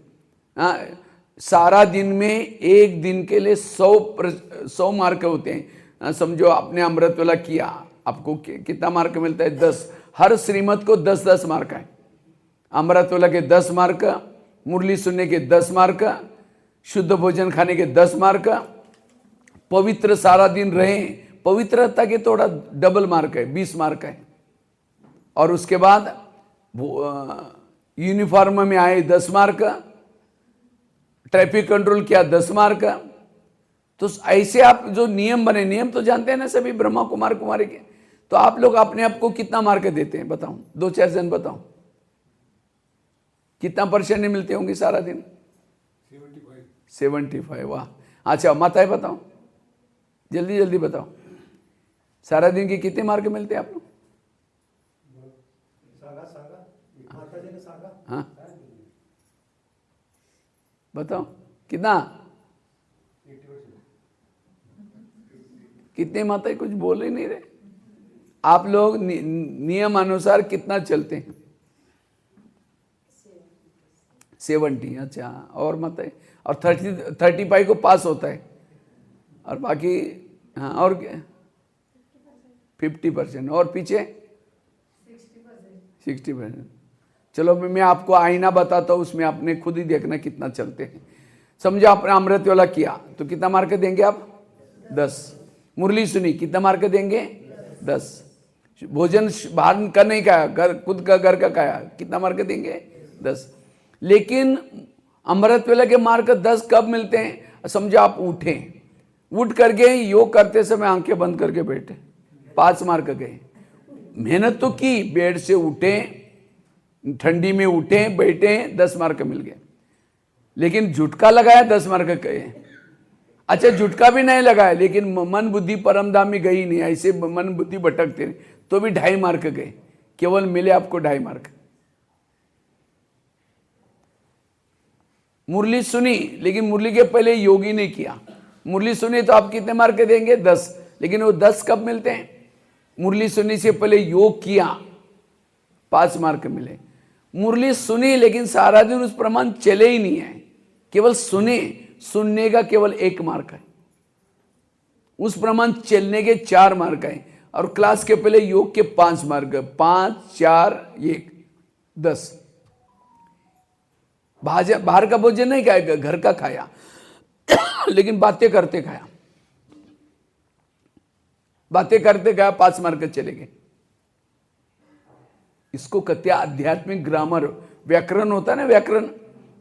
सारा दिन में एक दिन के लिए 100 मार्क होते हैं। समझो आपने अमृत वाला किया, आपको कितना मार्क मिलता है? 10। हर श्रीमत को 10-10 मार्क है। अमृत वाला के 10 मार्क, मुरली सुनने के 10 मार्क, शुद्ध भोजन खाने के 10 मार्क, पवित्र सारा दिन रहें, पवित्रता के थोड़ा डबल मार्क है, 20 मार्क है। और उसके बाद यूनिफॉर्म में आए 10 मार्क, ट्रैफिक कंट्रोल किया 10 मार्क। तो ऐसे आप जो नियम बने, नियम तो जानते हैं ना सभी ब्रह्मा कुमार कुमारी के, तो आप लोग अपने आप को कितना मार्क देते हैं बताओ? 2-4 जन बताओ, कितना % मिलते होंगे सारा दिन? 75। वाह। अच्छा माताएं बताओ, जल्दी जल्दी बताओ, सारा दिन के कितने मार्क मिलते हैं आप लोग? हाँ बताओ कितना? कितने माताएं कुछ बोल ही नहीं रहे? आप लोग नियम अनुसार कितना चलते हैं? 70। अच्छा, और माताएं? और 35 को पास होता है, और बाकी हाँ और 50%, और पीछे 60%। चलो मैं आपको आईना बताता हूँ, उसमें आपने खुद ही देखना कितना चलते हैं। समझो आपने अमृत वाला किया तो कितना मार्क देंगे आप? 10। मुरली सुनी कितना मार्क देंगे? 10। भोजन बाहर का नहीं खाया, खुद का घर का खाया, कितना मार्क देंगे? 10। लेकिन अमृत वेला के मार्क 10 कब मिलते हैं? समझो आप उठ करके योग करते समय आंखें बंद करके बैठे, 5 मार्क गए। मेहनत तो की, बेड से उठे, ठंडी में उठे बैठे, 10 मार्क मिल गए। लेकिन झुटका लगाया 10 मार्क गए। अच्छा झुटका भी नहीं लगाया, लेकिन मन बुद्धि परमधाम में गई नहीं, ऐसे मन बुद्धि भटकते तो भी 2.5 मार्क गए, केवल मिले आपको 2.5 मार्क। मुरली सुनी, लेकिन मुरली के पहले योगी नहीं किया। मुरली सुनी तो आप कितने मार्क देंगे? 10। लेकिन वो 10 कब मिलते हैं? मुरली सुनी से पहले योग किया, 5 मार्क मिले। मुरली सुनी लेकिन सारा दिन उस प्रमाण चले ही नहीं है, केवल सुनने का केवल 1 मार्क है, उस प्रमाण चलने के 4 मार्क है। और क्लास के पहले योग के 5 मार्क, 5, 4, 1, 10। बाहर का भोजन नहीं खाया, घर का खाया, लेकिन बातें करते खाया, 5 मार्क चले गए। इसको कहते हैं आध्यात्मिक ग्रामर। व्याकरण होता है ना,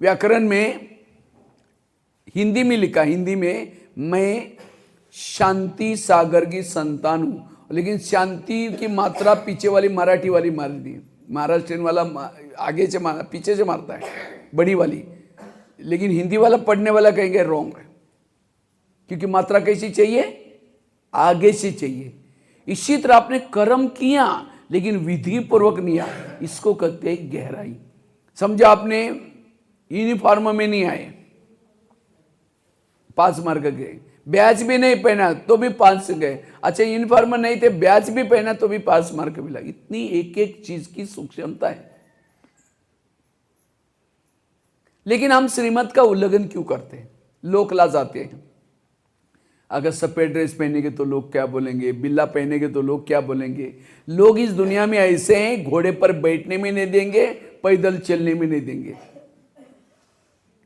व्याकरण में हिंदी में लिखा, हिंदी में मैं शांति सागर की संतान हूं, लेकिन शांति की मात्रा पीछे वाली मराठी वाली मार दी, महाराष्ट्र वाला आगे से पीछे से मारता है बड़ी वाली, लेकिन हिंदी वाला पढ़ने वाला कहेंगे रॉन्ग है, क्योंकि मात्रा कैसी चाहिए? आगे से चाहिए। इसी तरह आपने कर्म किया लेकिन विधि पूर्वक नहीं आया, इसको कहते हैं गहराई। समझो आपने यूनिफॉर्म में नहीं आए, 5 मार्क गए। ब्याज भी नहीं पहना तो भी 5 गए। अच्छा यूनिफॉर्म नहीं थे, ब्याज भी पहना तो भी 5 मार्क मिला। इतनी एक एक चीज की सूक्ष्मता है। लेकिन हम श्रीमत का उल्लंघन क्यों करते हैं? लोक ला जाते हैं। अगर सफेद ड्रेस पहनेंगे तो लोग क्या बोलेंगे, बिल्ला पहनेंगे तो लोग क्या बोलेंगे। लोग इस दुनिया में ऐसे हैं, घोड़े पर बैठने में नहीं देंगे, पैदल चलने में नहीं देंगे।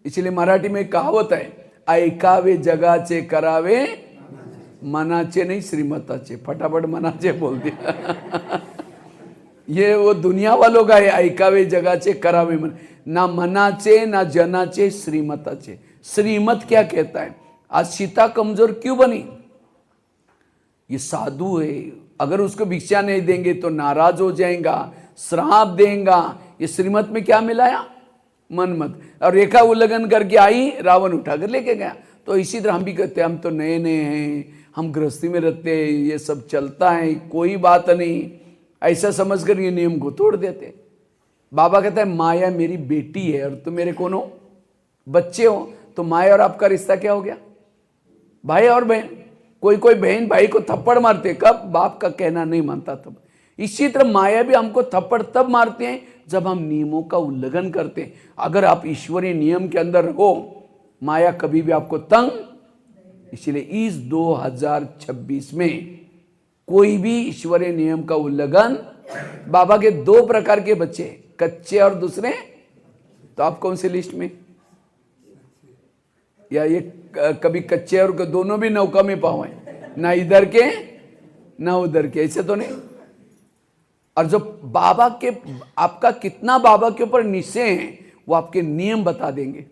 इसलिए मराठी में कहावत है, ऐकावे जगाचे करावे मनाचे नहीं श्रीमताचे। फटाफट मनाचे बोल दिया। ये वो दुनिया वालों का है, ऐकावे जगाचे करावे मन, ना मनाचे ना जनाचे श्रीमताचे। श्रीमत क्या कहता है? आज सीता कमजोर क्यों बनी? ये साधु है, अगर उसको भिक्षा नहीं देंगे तो नाराज हो जाएगा, श्राप देगा। ये श्रीमत में क्या मिलाया? मनमत। और रेखा उल्लंघन करके आई, रावण उठाकर लेके गया। तो इसी तरह हम भी कहते हैं हम तो नए नए हैं, हम गृहस्थी में रहते हैं, ये सब चलता है, कोई बात नहीं, ऐसा समझकर ये नियम को तोड़ देते। बाबा कहता है माया मेरी बेटी है और तुम मेरे कौन हो? बच्चे हो। तो माया और आपका रिश्ता क्या हो गया? भाई और बहन। कोई बहन भाई को थप्पड़ मारते, कब? बाप का कहना नहीं मानता तब। इसी तरह माया भी हमको थप्पड़ तब मारते हैं जब हम नियमों का उल्लंघन करते हैं। अगर आप ईश्वरीय नियम के अंदर हो, माया कभी भी आपको तंग इसलिए इस 2026 में कोई भी ईश्वरीय नियम का उल्लंघन, बाबा के दो प्रकार के बच्चे, कच्चे और दूसरे, तो आप कौन सी लिस्ट में, या ये कभी कच्चे और दोनों भी नौका में पाए, ना इधर के ना उधर के, ऐसे तो नहीं। और जो बाबा के, आपका कितना बाबा के ऊपर निश्चय है वो आपके नियम बता देंगे।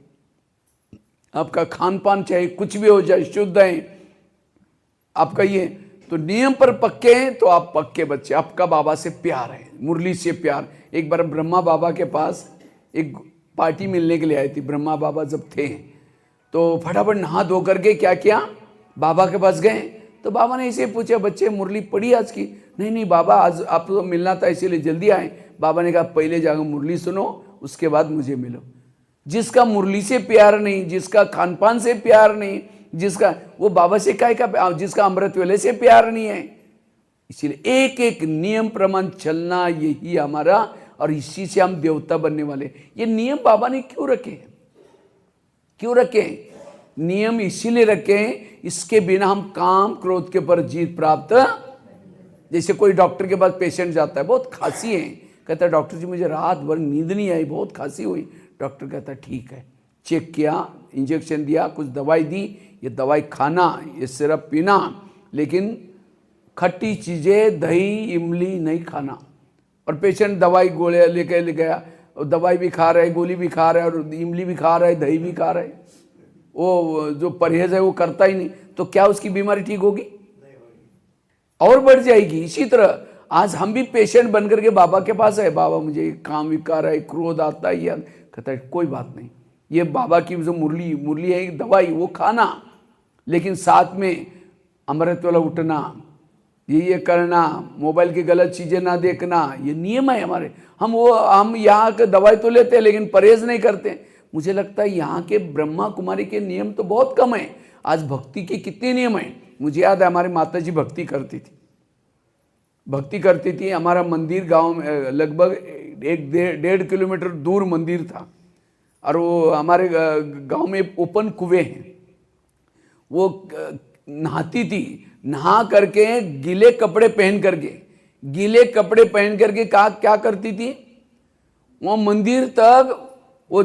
आपका खान पान चाहे कुछ भी हो जाए, शुद्ध है आपका ये, तो नियम पर पक्के हैं तो आप पक्के बच्चे, आपका बाबा से प्यार है, मुरली से प्यार। एक बार ब्रह्मा बाबा के पास एक पार्टी मिलने के लिए आई थी, ब्रह्मा बाबा जब थे तो फटाफट नहा धो करके क्या किया, बाबा के पास गए। तो बाबा ने इसे पूछा, बच्चे मुरली पढ़ी आज की? नहीं नहीं बाबा, आज आप तो मिलना था इसीलिए जल्दी आए। बाबा ने कहा पहले जाकर मुरली सुनो, उसके बाद मुझे मिलो। जिसका मुरली से प्यार नहीं, जिसका खान पान से प्यार नहीं, जिसका वो बाबा से काय का, जिसका अमृत वेले से प्यार नहीं है। इसीलिए एक एक नियम प्रमाण चलना यही हमारा, और इसी से हम देवता बनने वाले। ये नियम बाबा ने क्यों रखे, क्यों रखे? नियम इसीलिए रखे, इसके बिना हम काम क्रोध के ऊपर जीत प्राप्त। जैसे कोई डॉक्टर के पास पेशेंट जाता है, बहुत खांसी है, कहता है डॉक्टर जी मुझे रात भर नींद नहीं आई, बहुत खांसी हुई। डॉक्टर कहता है ठीक है, चेक किया, इंजेक्शन दिया, कुछ दवाई दी, ये दवाई खाना, ये सिरप पीना, लेकिन खट्टी चीज़ें दही इमली नहीं खाना। और पेशेंट दवाई गोले लेके ले गया, और दवाई भी खा रहे, गोली भी खा रहे, और इमली भी खा रहे, दही भी खा रहे, वो जो परहेज है वो करता ही नहीं, तो क्या उसकी बीमारी ठीक होगी? और बढ़ जाएगी। इसी तरह आज हम भी पेशेंट बन करके बाबा के पास है, बाबा मुझे काम विकार है, क्रोध आता है, या कहता है कोई बात नहीं, ये बाबा की जो मुरली है एक दवाई, वो खाना, लेकिन साथ में अमृत वाला उठना, ये करना, मोबाइल की गलत चीज़ें ना देखना, ये नियम है हमारे। हम यहाँ के दवाई तो लेते हैं लेकिन परहेज नहीं करते। मुझे लगता है यहाँ के ब्रह्मा कुमारी के नियम तो बहुत कम है। आज भक्ति के कितने नियम हैं। मुझे याद है हमारी माता जी भक्ति करती थी। हमारा मंदिर गांव में लगभग 1-1.5 किलोमीटर दूर मंदिर था, और वो हमारे गांव में ओपन कुएं हैं। वो नहाती थी, नहा करके गीले कपड़े पहन करके क्या करती थी, वो मंदिर तक वो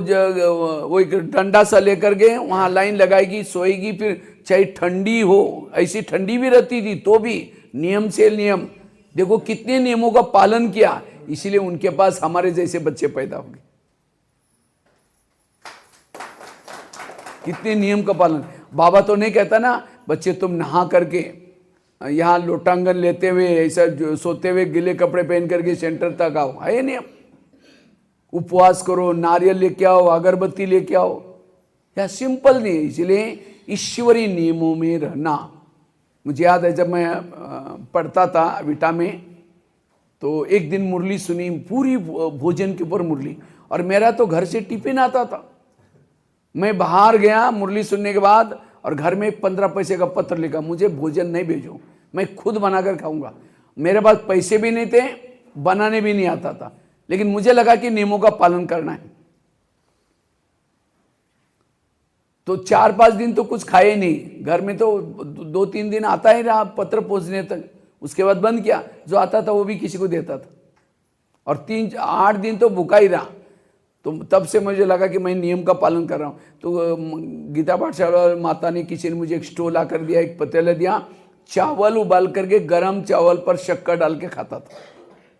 एक डंडा सा लेकर के वहाँ लाइन लगाएगी, सोएगी, फिर चाहे ठंडी हो, ऐसी ठंडी भी रहती थी तो भी नियम से नियम। देखो कितने नियमों का पालन किया, इसीलिए उनके पास हमारे जैसे बच्चे पैदा हो गए। कितने नियम का पालन। बाबा तो नहीं कहता ना बच्चे तुम नहा करके यहाँ लोटांगन लेते हुए, ऐसा सोते हुए गिले कपड़े पहन करके सेंटर तक आओ, है नियम। उपवास करो, नारियल लेके आओ, अगरबत्ती लेके आओ, या सिंपल नहीं। इसलिए ईश्वरीय नियमों में रहना। मुझे याद है जब मैं पढ़ता था विटा में, तो एक दिन मुरली सुनी, पूरी भोजन के ऊपर मुरली, और मेरा तो घर से टिफिन आता था। मैं बाहर गया मुरली सुनने के बाद, और घर में 15 पैसे का पत्र लिखा, मुझे भोजन नहीं भेजो, मैं खुद बनाकर खाऊंगा। मेरे पास पैसे भी नहीं थे, बनाने भी नहीं आता था, लेकिन मुझे लगा कि नियमों का पालन करना है। तो 4-5 दिन तो कुछ खाए नहीं, घर में तो 2-3 दिन आता ही रहा पत्र पहुंचने तक, उसके बाद बंद किया। जो आता था वो भी किसी को देता था, और 3-8 दिन तो भूखा ही रहा। तो तब से मुझे लगा कि मैं नियम का पालन कर रहा हूँ। तो गीता पाठशाला माता ने, किसी ने मुझे एक स्टोव ला कर दिया, एक पतीला दिया, चावल उबाल करके गर्म चावल पर शक्कर डाल के खाता था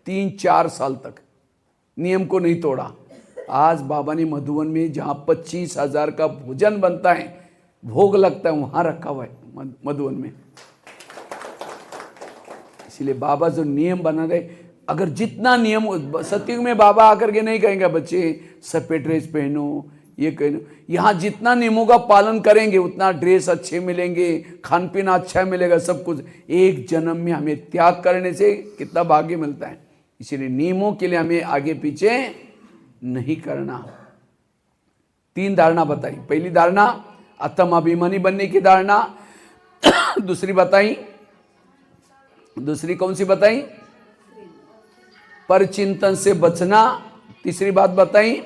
3-4 साल तक, नियम को नहीं तोड़ा। आज बाबा ने मधुबन में जहाँ 25,000 का भोजन बनता है, भोग लगता है, वहाँ रखा हुआ है मधुबन में। इसलिए बाबा जो नियम बना रहे, अगर जितना नियम, सत्युग में बाबा आकर के नहीं कहेंगे बच्चे सफेद ड्रेस पहनो, ये कहनो, यहाँ जितना नियमों का पालन करेंगे उतना ड्रेस अच्छे मिलेंगे, खान पीना अच्छा मिलेगा, सब कुछ। एक जन्म में हमें त्याग करने से कितना भाग्य मिलता है। इसीलिए नियमों के लिए हमें आगे पीछे नहीं करना। 3 धारणा बताई। पहली धारणा आत्म अभिमानी बनने की धारणा, दूसरी कौन सी बताई? पर चिंतन से बचना। तीसरी बात बताई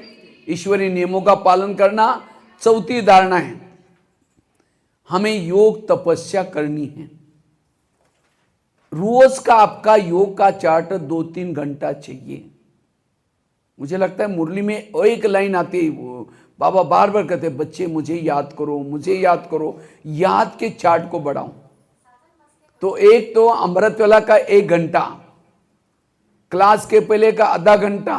ईश्वरीय नियमों का पालन करना। चौथी धारणा है हमें योग तपस्या करनी है। रोज का आपका योग का चार्ट 2-3 घंटा चाहिए। मुझे लगता है मुरली में एक लाइन आती है, वो बाबा बार बार कहते हैं, बच्चे मुझे याद करो, मुझे याद करो। याद के चार्ट को बढ़ाओ। तो एक तो अमृतवेला का 1 घंटा, क्लास के पहले का आधा घंटा,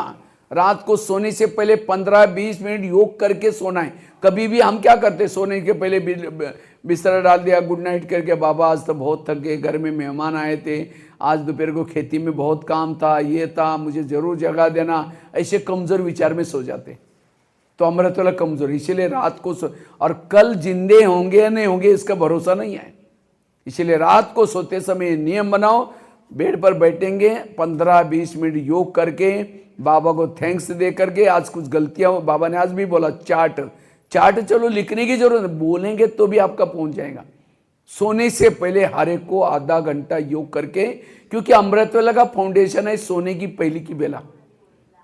रात को सोने से पहले 15-20 मिनट योग करके सोना है। कभी भी हम क्या करते, सोने के पहले बिस्तर डाल दिया, गुड नाइट करके, बाबा आज तो बहुत थक गए, घर में मेहमान आए थे, आज दोपहर को खेती में बहुत काम था, ये था, मुझे जरूर जगा देना, ऐसे कमजोर विचार में सो जाते। तो अमृत वाला कमजोर, इसीलिए रात को और कल जिंदे होंगे या नहीं होंगे इसका भरोसा नहीं है। इसीलिए रात को सोते समय नियम बनाओ, बेड पर बैठेंगे 15-20 मिनट योग करके, बाबा को थैंक्स दे करके, आज कुछ गलतियां बाबा ने आज भी बोला, चार्ट चलो लिखने की जरूरत है, बोलेंगे तो भी आपका पहुंच जाएगा। सोने से पहले हर एक को आधा घंटा योग करके, क्योंकि अमृत वेला का फाउंडेशन है सोने की पहली की बेला,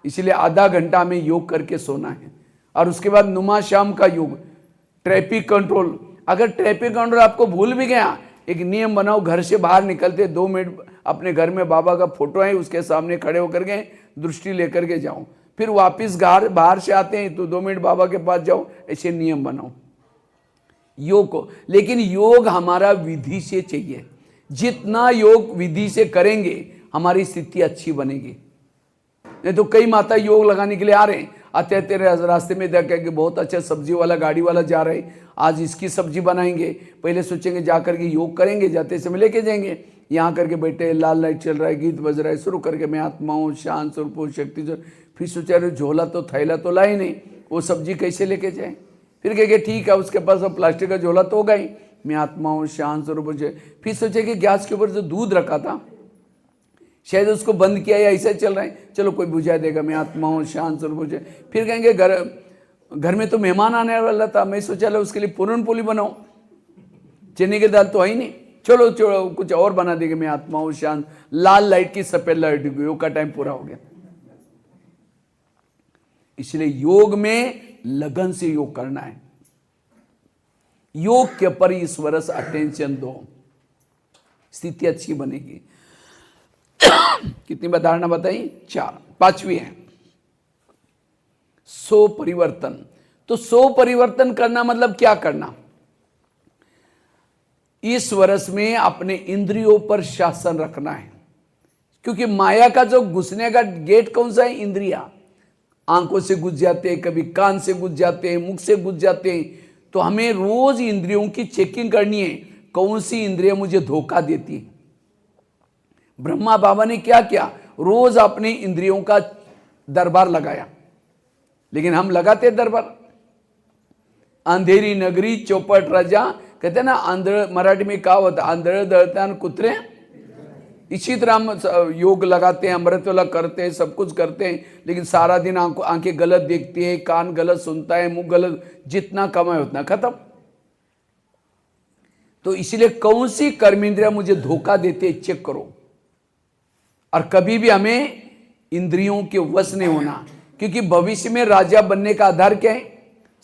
इसलिए आधा घंटा हमें योग करके सोना है। और उसके बाद नुमा शाम का योग, ट्रैफिक कंट्रोल। अगर ट्रैफिक कंट्रोल आपको भूल भी गया, एक नियम बनाओ, घर से बाहर निकलते 2 मिनट अपने घर में बाबा का फोटो है उसके सामने खड़े होकर के दृष्टि लेकर के जाओ, फिर वापिस घर बाहर से आते हैं तो 2 मिनट बाबा के पास जाओ। ऐसे नियम बनाओ योग को। लेकिन योग हमारा विधि से चाहिए। जितना योग विधि से करेंगे हमारी स्थिति अच्छी बनेगी। नहीं तो कई माता योग लगाने के लिए आ रहे हैं, आते तेरे रास्ते में देख के बहुत अच्छा सब्जी वाला गाड़ी वाला जा रहे हैं, आज इसकी सब्जी बनाएंगे, पहले सोचेंगे जाकर के योग करेंगे, जाते समय लेके जाएंगे, यहाँ करके बैठे, लाल लाइट चल रहा है, गीत बज रहा है, शुरू करके मैं आत्मा हूँ, शांत स्वरूप हूँ, शक्ति स्वरूप। फिर सोचा रहे झोला तो थैला तो लाए नहीं, वो सब्जी कैसे लेके जाए। फिर कहेंगे ठीक है उसके पास अब प्लास्टिक का झोला तो होगा ही, मैं आत्मा हूँ, शांत स्वरूप हूँ। फिर सोचे कि गैस के ऊपर जो दूध रखा था शायद उसको बंद किया या ऐसा चल रहा है, चलो कोई बुझा देगा, मैं आत्मा हूँ, शांत स्वरूप हूँ। फिर कहेंगे घर में तो मेहमान आने वाला था, मैं सोचा लो उसके लिए पूरन पोली बनाओ, चने की दाल तो है ही नहीं, चलो कुछ और बना देंगे, मैं आत्मा हूँ, शांत। लाल लाइट की सफेद लाइट, योग का टाइम पूरा हो गया। इसलिए योग में लगन से योग करना है। योग के पर इस वर्ष अटेंशन दो, स्थिति अच्छी बनेगी। कितनी धारणा बताई? 4। 5वीं है सो परिवर्तन। तो सो परिवर्तन करना मतलब क्या करना? इस वर्ष में अपने इंद्रियों पर शासन रखना है, क्योंकि माया का जो घुसने का गेट कौन सा है? इंद्रिया। आंखों से घुस जाते हैं, कभी कान से घुस जाते हैं, मुख से घुस जाते हैं। तो हमें रोज इंद्रियों की चेकिंग करनी है, कौन सी इंद्रिय मुझे धोखा देती है। ब्रह्मा बाबा ने क्या किया? रोज अपने इंद्रियों का दरबार लगाया। लेकिन हम लगाते दरबार? अंधेरी नगरी चौपट राजा, कहते हैं ना, आंध्र मराठी में क्या होता, आंध्र दळतान कुत्रे। इसी तरह हम योग लगाते हैं, अमृत वाला करते हैं, सब कुछ करते हैं, लेकिन सारा दिन आंखें गलत देखती है, कान गलत सुनता है, मुंह गलत, जितना कमाए उतना खत्म। तो इसलिए कौन सी कर्मेंद्रिया मुझे धोखा देते हैं, चेक करो। और कभी भी हमें इंद्रियों के वश नहीं होना, क्योंकि भविष्य में राजा बनने का आधार क्या है?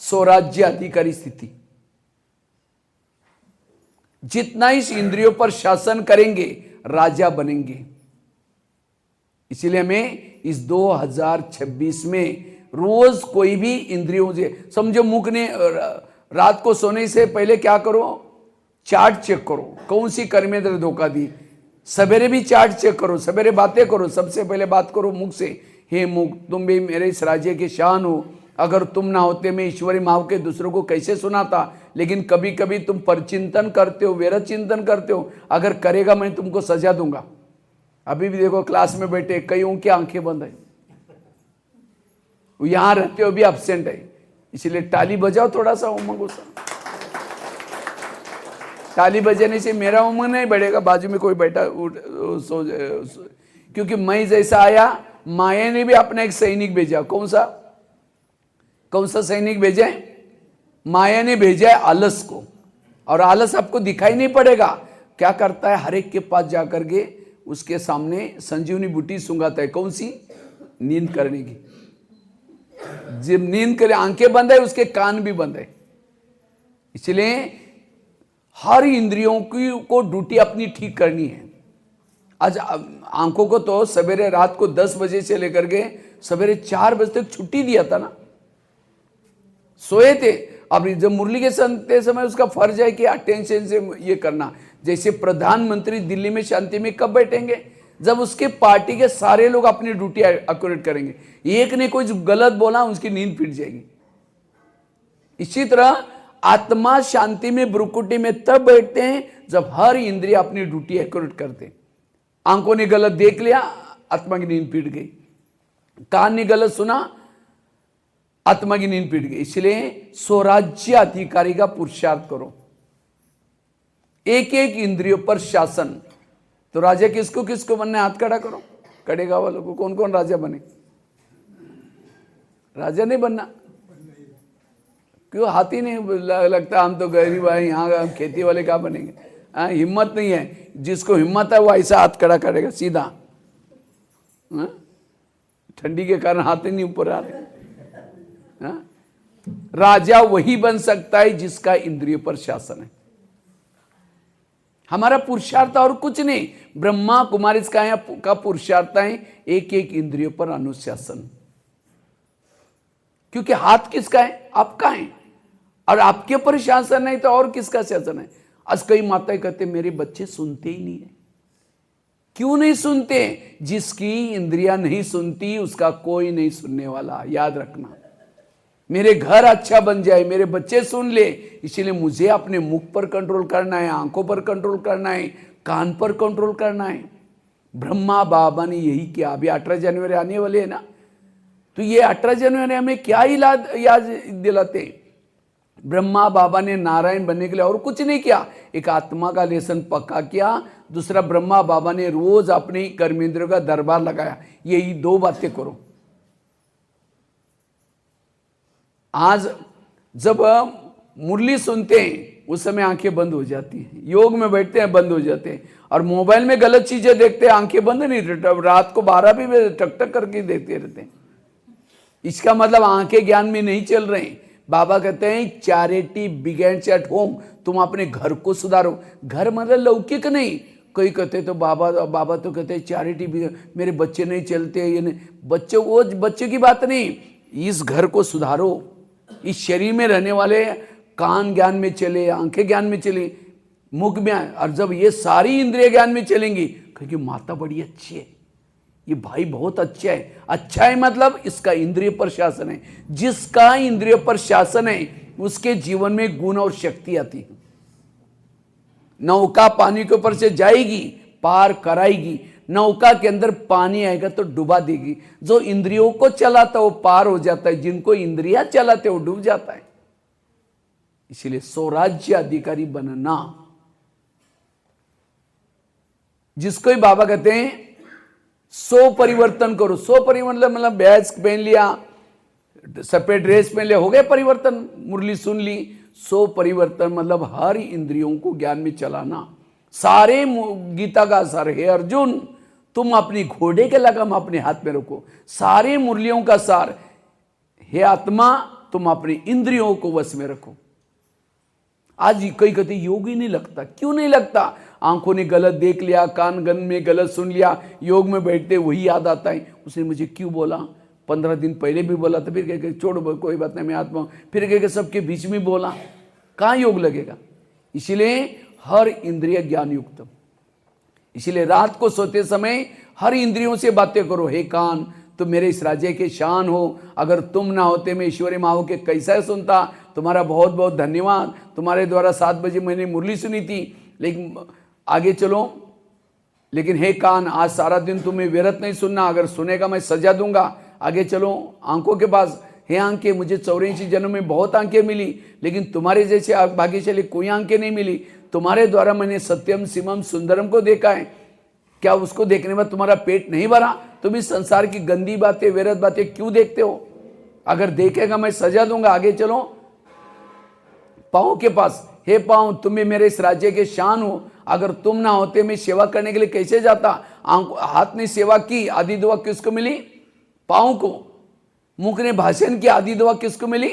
स्वराज्य अधिकारी स्थिति। जितना इस इंद्रियों पर शासन करेंगे राजा बनेंगे। इसलिए हमें इस 2026 में रोज कोई भी इंद्रियों से, समझो मुख ने रात को सोने से पहले क्या करो? चार्ट चेक करो, कौन सी कर्मेंद्र धोखा दी। सवेरे भी चार्ट चेक करो, सवेरे बातें करो, सबसे पहले बात करो मुख से, हे मुख तुम भी मेरे इस राज्य के शान हो, अगर तुम ना होते मैं ईश्वरी माव के दूसरों को कैसे सुनाता। लेकिन कभी कभी तुम परचिंतन करते हो, वेरत चिंतन करते हो, अगर करेगा मैं तुमको सजा दूंगा। अभी भी देखो क्लास में बैठे कईयों की आंखें बंद है, यहां रहते हो भी एब्सेंट है। इसलिए ताली बजाओ थोड़ा सा, उमंग सा। ताली बजाने से मेरा उमंग नहीं बढ़ेगा, बाजू में कोई बैठा सो क्योंकि मैं जैसा आया, माया ने भी अपना एक सैनिक भेजा। कौन सा सैनिक भेजा है? माया ने भेजा है आलस को। और आलस आपको दिखाई नहीं पड़ेगा, क्या करता है? हर एक के पास जाकर के उसके सामने संजीवनी बूटी सूंघाता है। कौन सी? नींद करने की। जब नींद करे, आंखें बंद है, उसके कान भी बंद है। इसलिए हर इंद्रियों की को ड्यूटी अपनी ठीक करनी है। आज आंखों को तो सवेरे रात को 10 बजे से लेकर के सवेरे 4 बजे तक छुट्टी दिया था ना, सोए थे। अब जब मुरली के सुनते समय उसका फर्ज है कि अटेंशन से ये करना। जैसे प्रधानमंत्री दिल्ली में शांति में कब बैठेंगे? जब उसके पार्टी के सारे लोग अपनी ड्यूटी एक्यूरेट करेंगे। एक ने कोई गलत बोला उसकी नींद फिट जाएगी। इसी तरह आत्मा शांति में ब्रुकुटी में तब बैठते हैं जब हर इंद्रिय अपनी ड्यूटी एक्यूरेट करते हैं। आंखों ने गलत देख लिया, आत्मा की नींद पीट गई। कान ने गलत सुना, आत्मा की नींद पीट गई। इसलिए स्वराज्य अधिकारी का पुरुषार्थ करो, एक एक इंद्रियों पर शासन। तो राजा किसको किसको बनना है? हाथ खड़ा करो, कड़ेगा वालों को। कौन कौन राजा बने? राजा नहीं बनना। क्यों? हाथ ही नहीं लगता। हम तो गरीब है, यहाँ खेती वाले क्या बनेंगे? हिम्मत नहीं है। जिसको हिम्मत है वो ऐसा हाथ खड़ा करेगा सीधा। ठंडी के कारण हाथ ही नहीं ऊपर आ रहे। राजा वही बन सकता है जिसका इंद्रियों पर शासन है। हमारा पुरुषार्थ और कुछ नहीं। ब्रह्मा कुमारी का पुरुषार्थ है एक एक इंद्रियों पर अनुशासन। क्योंकि हाथ किसका है? आपका है। और आपके ऊपर शासन नहीं तो और किसका शासन है? आज कई माताएं कहते मेरे बच्चे सुनते ही नहीं है। क्यों नहीं सुनते? जिसकी इंद्रियां नहीं सुनती उसका कोई नहीं सुनने वाला। याद रखना, मेरे घर अच्छा बन जाए, मेरे बच्चे सुन ले, इसीलिए मुझे अपने मुख पर कंट्रोल करना है, आंखों पर कंट्रोल करना है, कान पर कंट्रोल करना है। ब्रह्मा बाबा ने यही किया। अभी 18 जनवरी आने वाली है ना, तो ये 18 जनवरी हमें क्या याद दिलाते? ब्रह्मा बाबा ने नारायण बनने के लिए और कुछ नहीं किया। एक आत्मा का लेसन पक्का किया, दूसरा ब्रह्मा बाबा ने रोज अपने कर्मेंद्रियों का दरबार लगाया। यही 2 बातें करो। आज जब मुरली सुनते हैं उस समय आंखें बंद हो जाती हैं, योग में बैठते हैं बंद हो जाते हैं, और मोबाइल में गलत चीजें देखते हैं आंखें बंद नहीं रहती। रात को 12 भी टक टक करके देखते रहते हैं। इसका मतलब आंखें ज्ञान में नहीं चल रहे हैं। बाबा कहते हैं चैरिटी बिगेन्स एट होम। तुम अपने घर को सुधारो। घर मतलब लौकिक नहीं। कोई कहते तो बाबा तो कहते हैं चैरिटी मेरे बच्चे नहीं चलते, ये नहीं। बच्चे की बात नहीं। इस घर को सुधारो। इस शरीर में रहने वाले कान ज्ञान में चले, आंखें ज्ञान में चले, मुख में, और जब ये सारी इंद्रिय ज्ञान में चलेंगी, क्योंकि माता बड़ी अच्छी है, ये भाई बहुत अच्छा है। अच्छा है मतलब इसका इंद्रिय पर शासन है। जिसका इंद्रिय पर शासन है उसके जीवन में गुण और शक्ति आती है। नौका पानी के ऊपर से जाएगी, पार कराएगी। नौका के अंदर पानी आएगा तो डुबा देगी। जो इंद्रियों को चलाता है वो पार हो जाता है, जिनको इंद्रियां चलाते वो डूब जाता है। इसलिए स्वराज्य अधिकारी बनना, जिसको ही बाबा कहते हैं सो परिवर्तन करो। सो परिवर्तन मतलब बैच पहन लिया, सफेद ड्रेस पहन लिया, हो गया परिवर्तन। मुरली सुन ली। सो परिवर्तन मतलब हर इंद्रियों को ज्ञान में चलाना। सारे गीता का सार है अर्जुन, तुम अपनी घोड़े के लगाम अपने हाथ में रखो। सारे मुरलियों का सार हे आत्मा, तुम अपनी इंद्रियों को वश में रखो। आज कई कहते योग ही नहीं लगता। क्यों नहीं लगता? आंखों ने गलत देख लिया, कान गन में गलत सुन लिया, योग में बैठते वही याद आता है उसने मुझे क्यों बोला, 15 दिन पहले भी बोला था, फिर कह छोड़ो कोई बात नहीं मैं आत्मा, फिर कह सबके बीच में बोला, कहाँ योग लगेगा? इसलिए हर इंद्रिय ज्ञान युक्त। इसलिए रात को सोते समय हर इंद्रियों से बातें करो। हे कान, तुम मेरे इस राज्य के शान हो, अगर तुम ना होते मैं ईश्वरी माँ के कैसा सुनता। तुम्हारा बहुत बहुत धन्यवाद। तुम्हारे द्वारा 7 बजे मैंने मुरली सुनी थी, लेकिन आगे चलो। लेकिन हे कान, आज सारा दिन तुम्हें व्यर्थ नहीं सुनना, अगर सुनेगा मैं सजा दूंगा। आगे चलो आंखों के पास। हे आंखें, मुझे 84 जन्म में बहुत आंखें मिली, लेकिन तुम्हारे जैसे भाग्यशाली कोई आंखें नहीं मिली। तुम्हारे द्वारा मैंने सत्यम शिवम सुंदरम को देखा है। क्या उसको देखने में तुम्हारा पेट नहीं भरा? तुम इस संसार की गंदी बातें, व्यर्थ बातें क्यों देखते हो? अगर देखेगा मैं सजा दूंगा। आगे चलो पाँव के पास। हे पाँव, तुम्हें मेरे इस राज्य के शान हो, अगर तुम ना होते मैं सेवा करने के लिए कैसे जाता? हाथ ने सेवा की, आदि दुआ किसको मिली? पाँव को। मुख ने भाषण किया, आदि दुआ किसको मिली?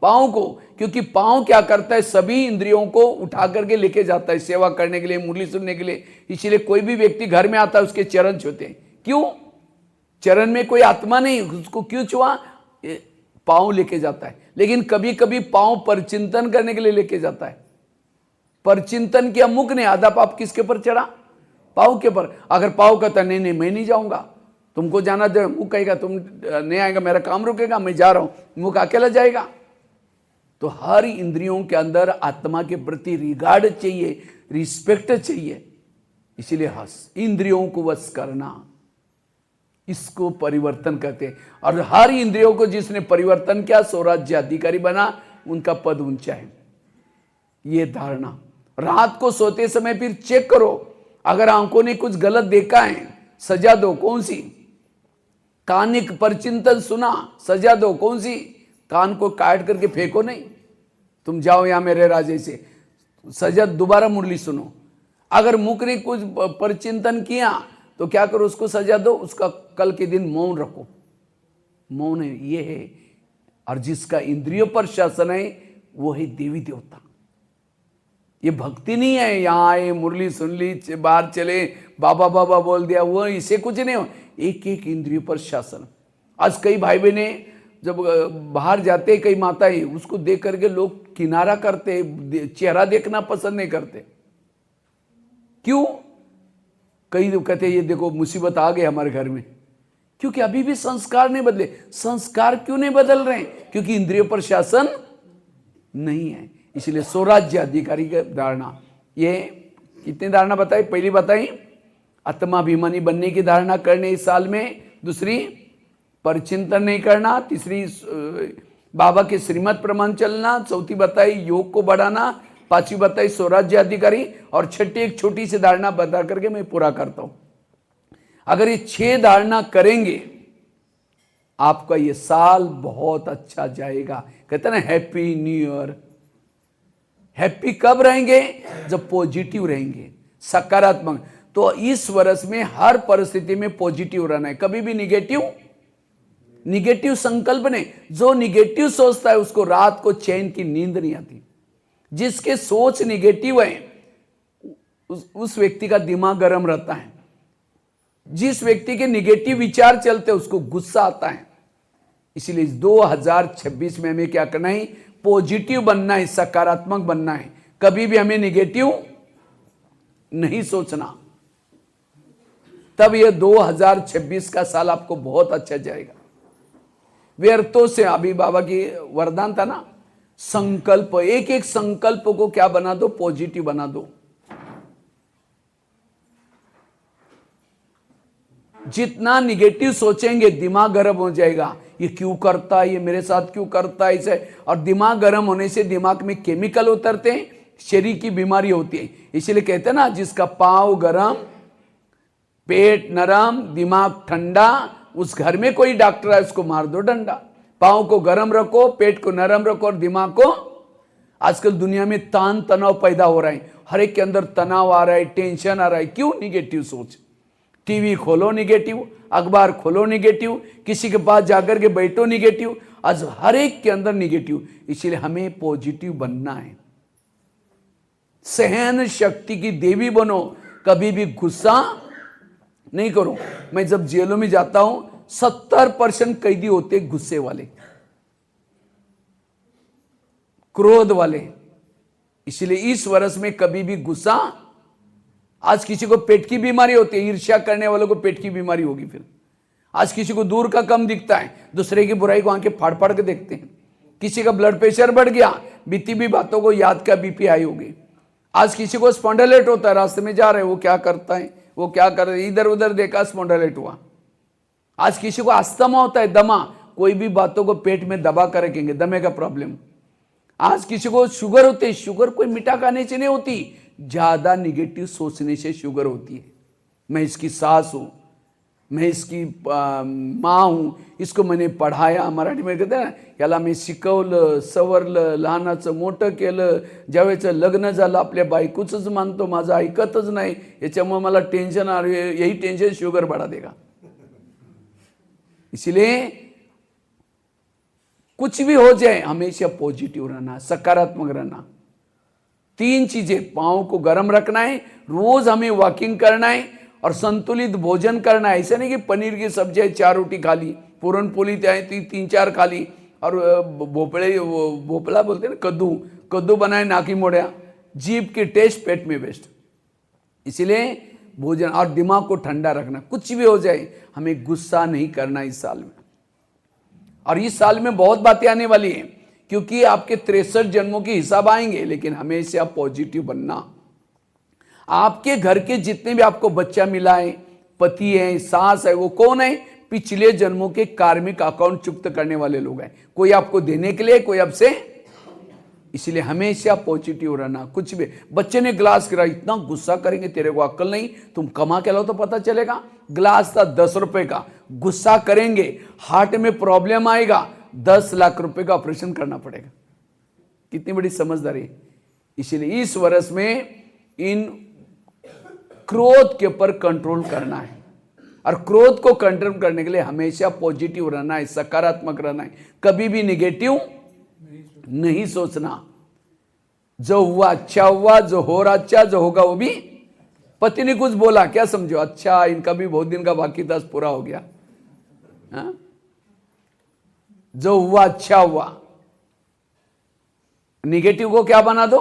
पाँव को, क्योंकि पाँव क्या करता है, सभी इंद्रियों को उठा करके लेके जाता है सेवा करने के लिए, मुरली सुनने के लिए। इसीलिए कोई भी व्यक्ति घर में आता है उसके चरण छूते हैं। क्यों? चरण में कोई आत्मा नहीं, उसको क्यों छुआ? पाँव लेके जाता है। लेकिन कभी कभी पाँव परचिंतन करने के लिए लेके जाता है। परचिंतन किया, मुख ने, आधा पाप किसके पर चढ़ा? पाँव के पर। अगर पाँव कहता नहीं नहीं मैं नहीं जाऊंगा, तुमको जाना दे, मुख कहेगा तुम नहीं आएगा, मेरा काम रुकेगा, मैं जा रहा हूं, मुख अकेला जाएगा। तो हर इंद्रियों के अंदर आत्मा के प्रति रिगार्ड चाहिए, रिस्पेक्ट चाहिए। इसीलिए इंद्रियों को वश करना, इसको परिवर्तन कहते हैं। और हर इंद्रियों को जिसने परिवर्तन किया स्वराज्य अधिकारी बना, उनका पद ऊंचा है। ये धारणा। रात को सोते समय फिर चेक करो, अगर आंखों ने कुछ गलत देखा है सजा दो, कौन सी? कान एक परचिंतन सुना, सजा दो, कौन सी? कान को काट करके फेंको नहीं, तुम जाओ यहां मेरे राजे से, सजा दोबारा मुरली सुनो। अगर मुख ने कुछ परचिंतन किया तो क्या करो, उसको सजा दो, उसका कल के दिन मौन रखो। मौन है, ये है। और जिसका इंद्रियों पर शासन है वो है देवी देवता। ये भक्ति नहीं है, यहां आए मुरली सुन ली, बाहर चले, बाबा बाबा बोल दिया, वो इसे कुछ नहीं हो। एक एक इंद्रियों पर शासन। आज कई भाई बहने जब बाहर जाते, कई माताएं, उसको देख करके लोग किनारा करते, चेहरा देखना पसंद नहीं करते। क्यों? कई लोग कहते ये देखो मुसीबत आ गई हमारे घर में, क्योंकि अभी भी संस्कार नहीं बदले। संस्कार क्यों नहीं बदल रहे हैं? क्योंकि इंद्रियों पर शासन नहीं है। इसलिए स्वराज्य अधिकारी की धारणा, ये कितनी धारणा बताई? पहली बताई आत्माभिमानी बनने की धारणा करने इस साल में, दूसरी परचिंतन नहीं करना, तीसरी बाबा के श्रीमत प्रमाण चलना, चौथी बताई योग को बढ़ाना, पांचवी बताई स्वराज्य अधिकारी, और छठी एक छोटी सी धारणा बता करके मैं पूरा करता हूं। अगर ये 6 धारणा करेंगे आपका ये साल बहुत अच्छा जाएगा। कहते हैं ना हैप्पी न्यू ईयर। हैप्पी कब रहेंगे? जब पॉजिटिव रहेंगे, सकारात्मक। तो इस वर्ष में हर परिस्थिति में पॉजिटिव रहना है, कभी भी निगेटिव संकल्प नहीं। जो निगेटिव सोचता है उसको रात को चैन की नींद नहीं आती। जिसके सोच निगेटिव है उस व्यक्ति का दिमाग गर्म रहता है। जिस व्यक्ति के निगेटिव विचार चलते हैं उसको गुस्सा आता है। इसलिए 2026 में हमें क्या करना है? पॉजिटिव बनना है, सकारात्मक बनना है। कभी भी हमें निगेटिव नहीं सोचना। तब यह 2026 का साल आपको बहुत अच्छा जाएगा। व्यर्थों से, अभी बाबा की वरदान था ना, संकल्प, एक एक संकल्प को क्या बना दो? पॉजिटिव बना दो। जितना निगेटिव सोचेंगे दिमाग गर्म हो जाएगा। ये क्यों करता है, ये मेरे साथ क्यों करता है, इसे। और दिमाग गर्म होने से दिमाग में केमिकल उतरते हैं, शरीर की बीमारी होती है। इसलिए कहते हैं ना, जिसका पांव गर्म, पेट नरम, दिमाग ठंडा, उस घर में कोई डॉक्टर है उसको मार दो डंडा। पांव को गर्म रखो, पेट को नरम रखो, और दिमाग को। आजकल दुनिया में तान तनाव पैदा हो रहा है, हर एक के अंदर तनाव आ रहा है, टेंशन आ रहा है। क्यों? निगेटिव सोच। टीवी खोलो निगेटिव, अखबार खोलो निगेटिव, किसी के पास जाकर के बैठो निगेटिव। आज हर एक के अंदर निगेटिव। इसलिए हमें पॉजिटिव बनना है। सहन शक्ति की देवी बनो, कभी भी गुस्सा नहीं करो। मैं जब जेलों में जाता हूं 70% कैदी होते गुस्से वाले, क्रोध वाले। इसलिए इस वर्ष में कभी भी गुस्सा। आज किसी को पेट की बीमारी होती है, ईर्ष्या करने वालों को पेट की बीमारी होगी। फिर आज किसी को दूर का कम दिखता है, दूसरे की बुराई को आंखें फाड़ फाड़ के देखते हैं। किसी का ब्लड प्रेशर बढ़ गया, बीती भी बातों को याद का बीपी हाई होगी। आज किसी को स्पॉन्डिलाइट होता है, रास्ते में जा रहे हैं, वो क्या करता है, वो क्या कर रहे, इधर उधर देखा स्पॉन्डिलाइट हुआ। आज किसी को अस्थमा होता है, दमा, कोई भी बातों को पेट में दबा कर रखेंगे, दमे का प्रॉब्लम। आज किसी को शुगर होती है, शुगर कोई मीठा खाने से नहीं होती, ज्यादा निगेटिव सोचने से शुगर होती है। मैं इसकी सास हूं, मैं इसकी माँ हूं, इसको मैंने पढ़ाया, मराठी में कहते हैं ना, याला मी शिकवलं, सवरलं, लहानाचं मोठं केलं, ज्यावेळेचं लग्न झालं आपल्या बायकोचंच मानतो, माझं ऐकतच नाही, याच्यामुळे मला टेंशन आ रही है, यही टेंशन शुगर बढ़ा देगा। इसलिए कुछ भी हो जाए हमेशा पॉजिटिव रहना, सकारात्मक रहना। 3 चीजें, पाँव को गर्म रखना है, रोज हमें वॉकिंग करना है और संतुलित भोजन करना है। ऐसा नहीं कि पनीर की सब्जी 4 रोटी खा ली, पूरन पोली 3-4 खा ली और भोपला बोलते हैं ना, कद्दू बनाए नाकी मोड़िया, जीभ की टेस्ट पेट में वेस्ट। इसलिए भोजन और दिमाग को ठंडा रखना। कुछ भी हो जाए हमें गुस्सा नहीं करना इस साल में। और इस साल में बहुत बातें आने वाली हैं, क्योंकि आपके 63 जन्मों के हिसाब आएंगे, लेकिन हमेशा पॉजिटिव बनना। आपके घर के जितने भी आपको बच्चा मिला है, पति है, सास है, वो कौन है? पिछले जन्मों के कार्मिक अकाउंट चुक्त करने वाले लोग हैं। कोई आपको देने के लिए, कोई आपसे। इसलिए हमेशा पॉजिटिव रहना। कुछ भी, बच्चे ने ग्लास गिरा, इतना गुस्सा करेंगे, तेरे को अक्ल नहीं, तुम कमा के लाओ तो पता चलेगा। ग्लास था 10 रुपए का, गुस्सा करेंगे, हार्ट में प्रॉब्लम आएगा, 10 लाख रुपए का ऑपरेशन करना पड़ेगा। कितनी बड़ी समझदारी। इसलिए इस वर्ष में इन क्रोध के ऊपर कंट्रोल करना है, और क्रोध को कंट्रोल करने के लिए हमेशा पॉजिटिव रहना है, सकारात्मक रहना है, कभी भी निगेटिव नहीं सोचना। जो हुआ अच्छा हुआ, जो हो रहा अच्छा, जो होगा वो भी। पति ने कुछ बोला, क्या समझो? अच्छा, इनका भी बहुत दिन का बाकी था, पूरा हो गया। हा? जो हुआ अच्छा हुआ। निगेटिव को क्या बना दो?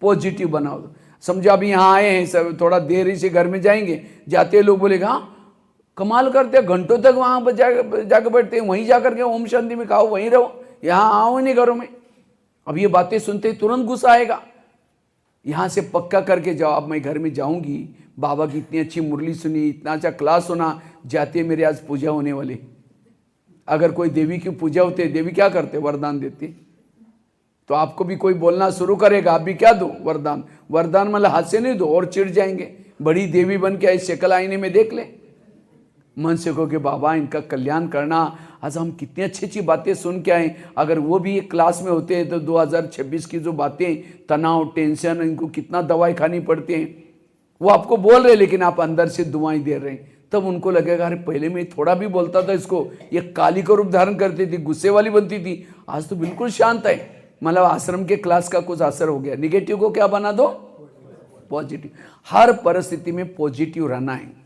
पॉजिटिव बना दो। समझो अभी यहां आए हैं, सब थोड़ा देर से घर में जाएंगे, जाते लोग बोलेगा कमाल करते, घंटों तक वहां पर जाकर बैठते हैं, वहीं जाकर के ओम शांति में खाओ, वहीं रहो, यहां आओ ही नहीं घरों में। अब ये बातें सुनते तुरंत गुस्सा आएगा। यहां से पक्का करके जाओ, अब मैं घर में जाऊंगी, बाबा की इतनी अच्छी मुरली सुनी, इतना अच्छा क्लास सुना, जाते मेरे आज पूजा होने वाली। अगर कोई देवी की पूजा होती है, देवी क्या करते? वरदान देती। तो आपको भी कोई बोलना शुरू करेगा, आप भी क्या दो? वरदान। वरदान मतलब हाथ से नहीं दो, और चिढ़ जाएंगे। बड़ी देवी बन के ऐसे शक्ल आईने में देख ले, मन से कहो कि बाबा इनका कल्याण करना। आज हम कितनी अच्छी अच्छी बातें सुन के आए, अगर वो भी एक क्लास में होते हैं तो 2026 की जो बातें, तनाव, टेंशन, इनको कितना दवाई खानी पड़ती है, वो आपको बोल रहे, लेकिन आप अंदर से दुआएं दे रहे हैं। तब उनको लगेगा अरे पहले मैं थोड़ा भी बोलता था इसको, ये काली का रूप धारण करती थी, गुस्से वाली बनती थी, आज तो बिल्कुल शांत है। मतलब आश्रम के क्लास का कुछ असर हो गया। निगेटिव को क्या बना दो? पॉजिटिव। हर परिस्थिति में पॉजिटिव रहना है।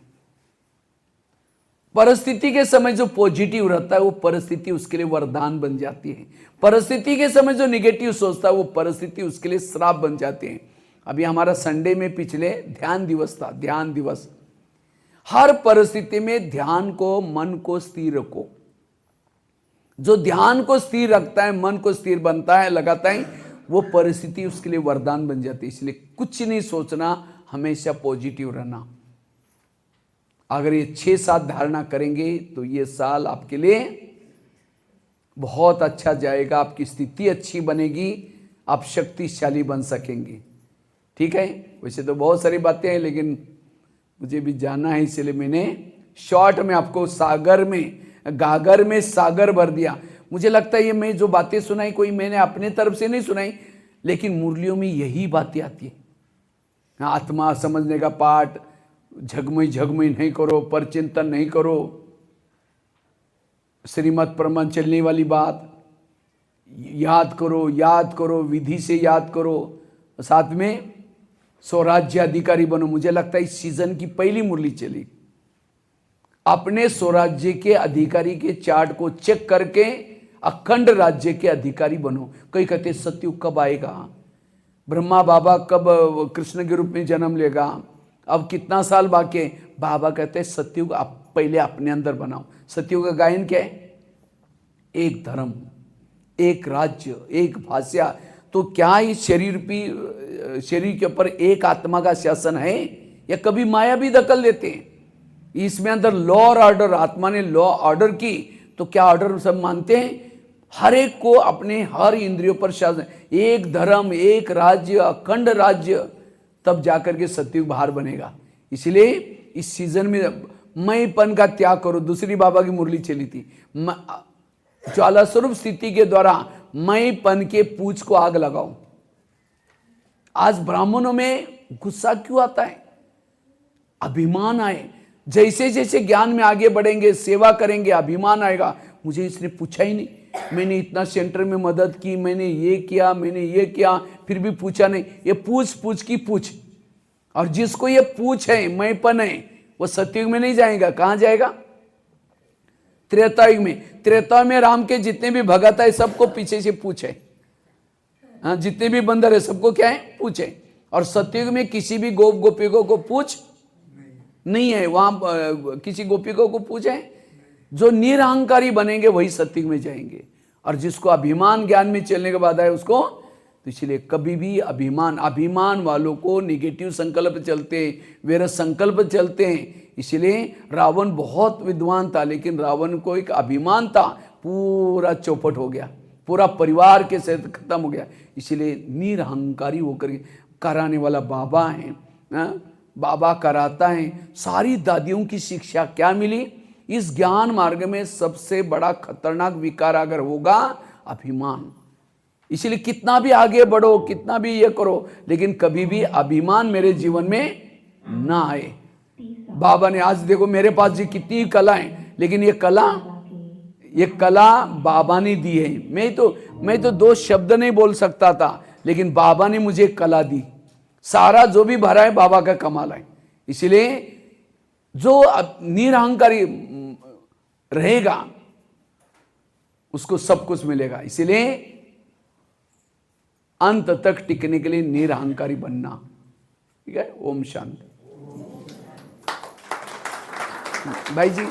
परिस्थिति के समय जो पॉजिटिव रहता है, वो परिस्थिति उसके लिए वरदान बन जाती है। परिस्थिति के समय जो निगेटिव सोचता है, वो परिस्थिति उसके लिए श्राप बन जाती है। अभी हमारा संडे में पिछले ध्यान दिवस था, ध्यान दिवस। हर परिस्थिति में ध्यान को, मन को स्थिर रखो। जो ध्यान को स्थिर रखता है, मन को स्थिर बनता है, लगाता है, वो परिस्थिति उसके लिए वरदान बन जाती है। इसलिए कुछ नहीं सोचना, हमेशा पॉजिटिव रहना। अगर ये 6-7 धारणा करेंगे तो ये साल आपके लिए बहुत अच्छा जाएगा। आपकी स्थिति अच्छी बनेगी, आप शक्तिशाली बन सकेंगे। ठीक है, वैसे तो बहुत सारी बातें हैं, लेकिन मुझे भी जाना है, इसलिए मैंने शॉर्ट में आपको गागर में सागर भर दिया। मुझे लगता है ये मैं जो बातें सुनाई, कोई मैंने अपने तरफ से नहीं सुनाई, लेकिन मुरलियों में यही बातें आती है। आत्मा समझने का पाठ, झगमई नहीं करो, पर चिंतन नहीं करो, श्रीमत प्रमाण चलने वाली बात, याद करो, विधि से याद करो, साथ में स्वराज्य अधिकारी बनो। मुझे लगता है इस सीजन की पहली मुरली चली। अपने स्वराज्य के अधिकारी के चार्ट को चेक करके अखंड राज्य के अधिकारी बनो। कई कहते सतयुग कब आएगा, ब्रह्मा बाबा कब कृष्ण के रूप में जन्म लेगा, अब कितना साल बाकी है। बाबा कहते हैं सतयुग आप पहले अपने अंदर बनाओ। सतयुग का गायन क्या है? एक धर्म, एक राज्य, एक भाषा। तो क्या इस शरीर के ऊपर एक आत्मा का शासन है, या कभी माया भी दखल देते हैं? इसमें अंदर लॉ और ऑर्डर, आत्मा ने लॉ ऑर्डर की, तो क्या ऑर्डर सब मानते हैं? हर एक को अपने हर इंद्रियों पर शासन, एक धर्म, एक राज्य, अखंड राज्य, तब जाकर के सतयुग बाहर बनेगा। इसलिए इस सीजन में मैंपन का त्याग करो। दूसरी बाबा की मुरली चली थी, ज्वाला स्वरूप स्थिति के द्वारा मैंपन के पूछ को आग लगाओ। आज ब्राह्मणों में गुस्सा क्यों आता है? अभिमान आए। जैसे जैसे ज्ञान में आगे बढ़ेंगे, सेवा करेंगे, अभिमान आएगा। मुझे इसने पूछा ही नहीं, मैंने इतना सेंटर में मदद की, मैंने ये किया, मैंने ये किया, फिर भी पूछा नहीं। ये पूछ पूछ की पूछ। और जिसको ये पूछ है, मैंपन है, वो सतयुग में नहीं जाएगा। कहां जाएगा? त्रेतायुग में। त्रेता में राम के जितने भी भगत है सबको पीछे से पूछे। हाँ, जितने भी बंदर है सबको क्या है? पूछे। और सतयुग में किसी भी गोप गोपिकों को पूछ नहीं है। वहां किसी गोपिकों को पूछे, जो निरहंकारी बनेंगे वही सतयुग में जाएंगे। और जिसको अभिमान ज्ञान में चलने के बाद है उसको, तो इसलिए कभी भी अभिमान वालों को नेगेटिव संकल्प चलते हैं, वेर संकल्प चलते हैं। इसलिए रावण बहुत विद्वान था, लेकिन रावण को एक अभिमान था, पूरा चौपट हो गया, पूरा परिवार के साथ खत्म हो गया। इसलिए निरहंकारी होकर कराने वाला बाबा है। बाबा कराता है। सारी दादियों की शिक्षा क्या मिली? इस ज्ञान मार्ग में सबसे बड़ा खतरनाक विकार अगर होगा, अभिमान। इसलिए कितना भी आगे बढ़ो, कितना भी ये करो, लेकिन कभी भी अभिमान मेरे जीवन में ना आए। बाबा ने आज देखो मेरे पास जी कितनी कलाएं, लेकिन ये कला बाबा ने दी है। मैं तो 2 शब्द नहीं बोल सकता था, लेकिन बाबा ने मुझे कला दी। सारा जो भी भरा है बाबा का कमाल है। इसलिए जो निरहंकारी रहेगा उसको सब कुछ मिलेगा। इसलिए अंत तक टिकने के लिए निरहंकारी बनना। ठीक है। ओम शांति। भाई जी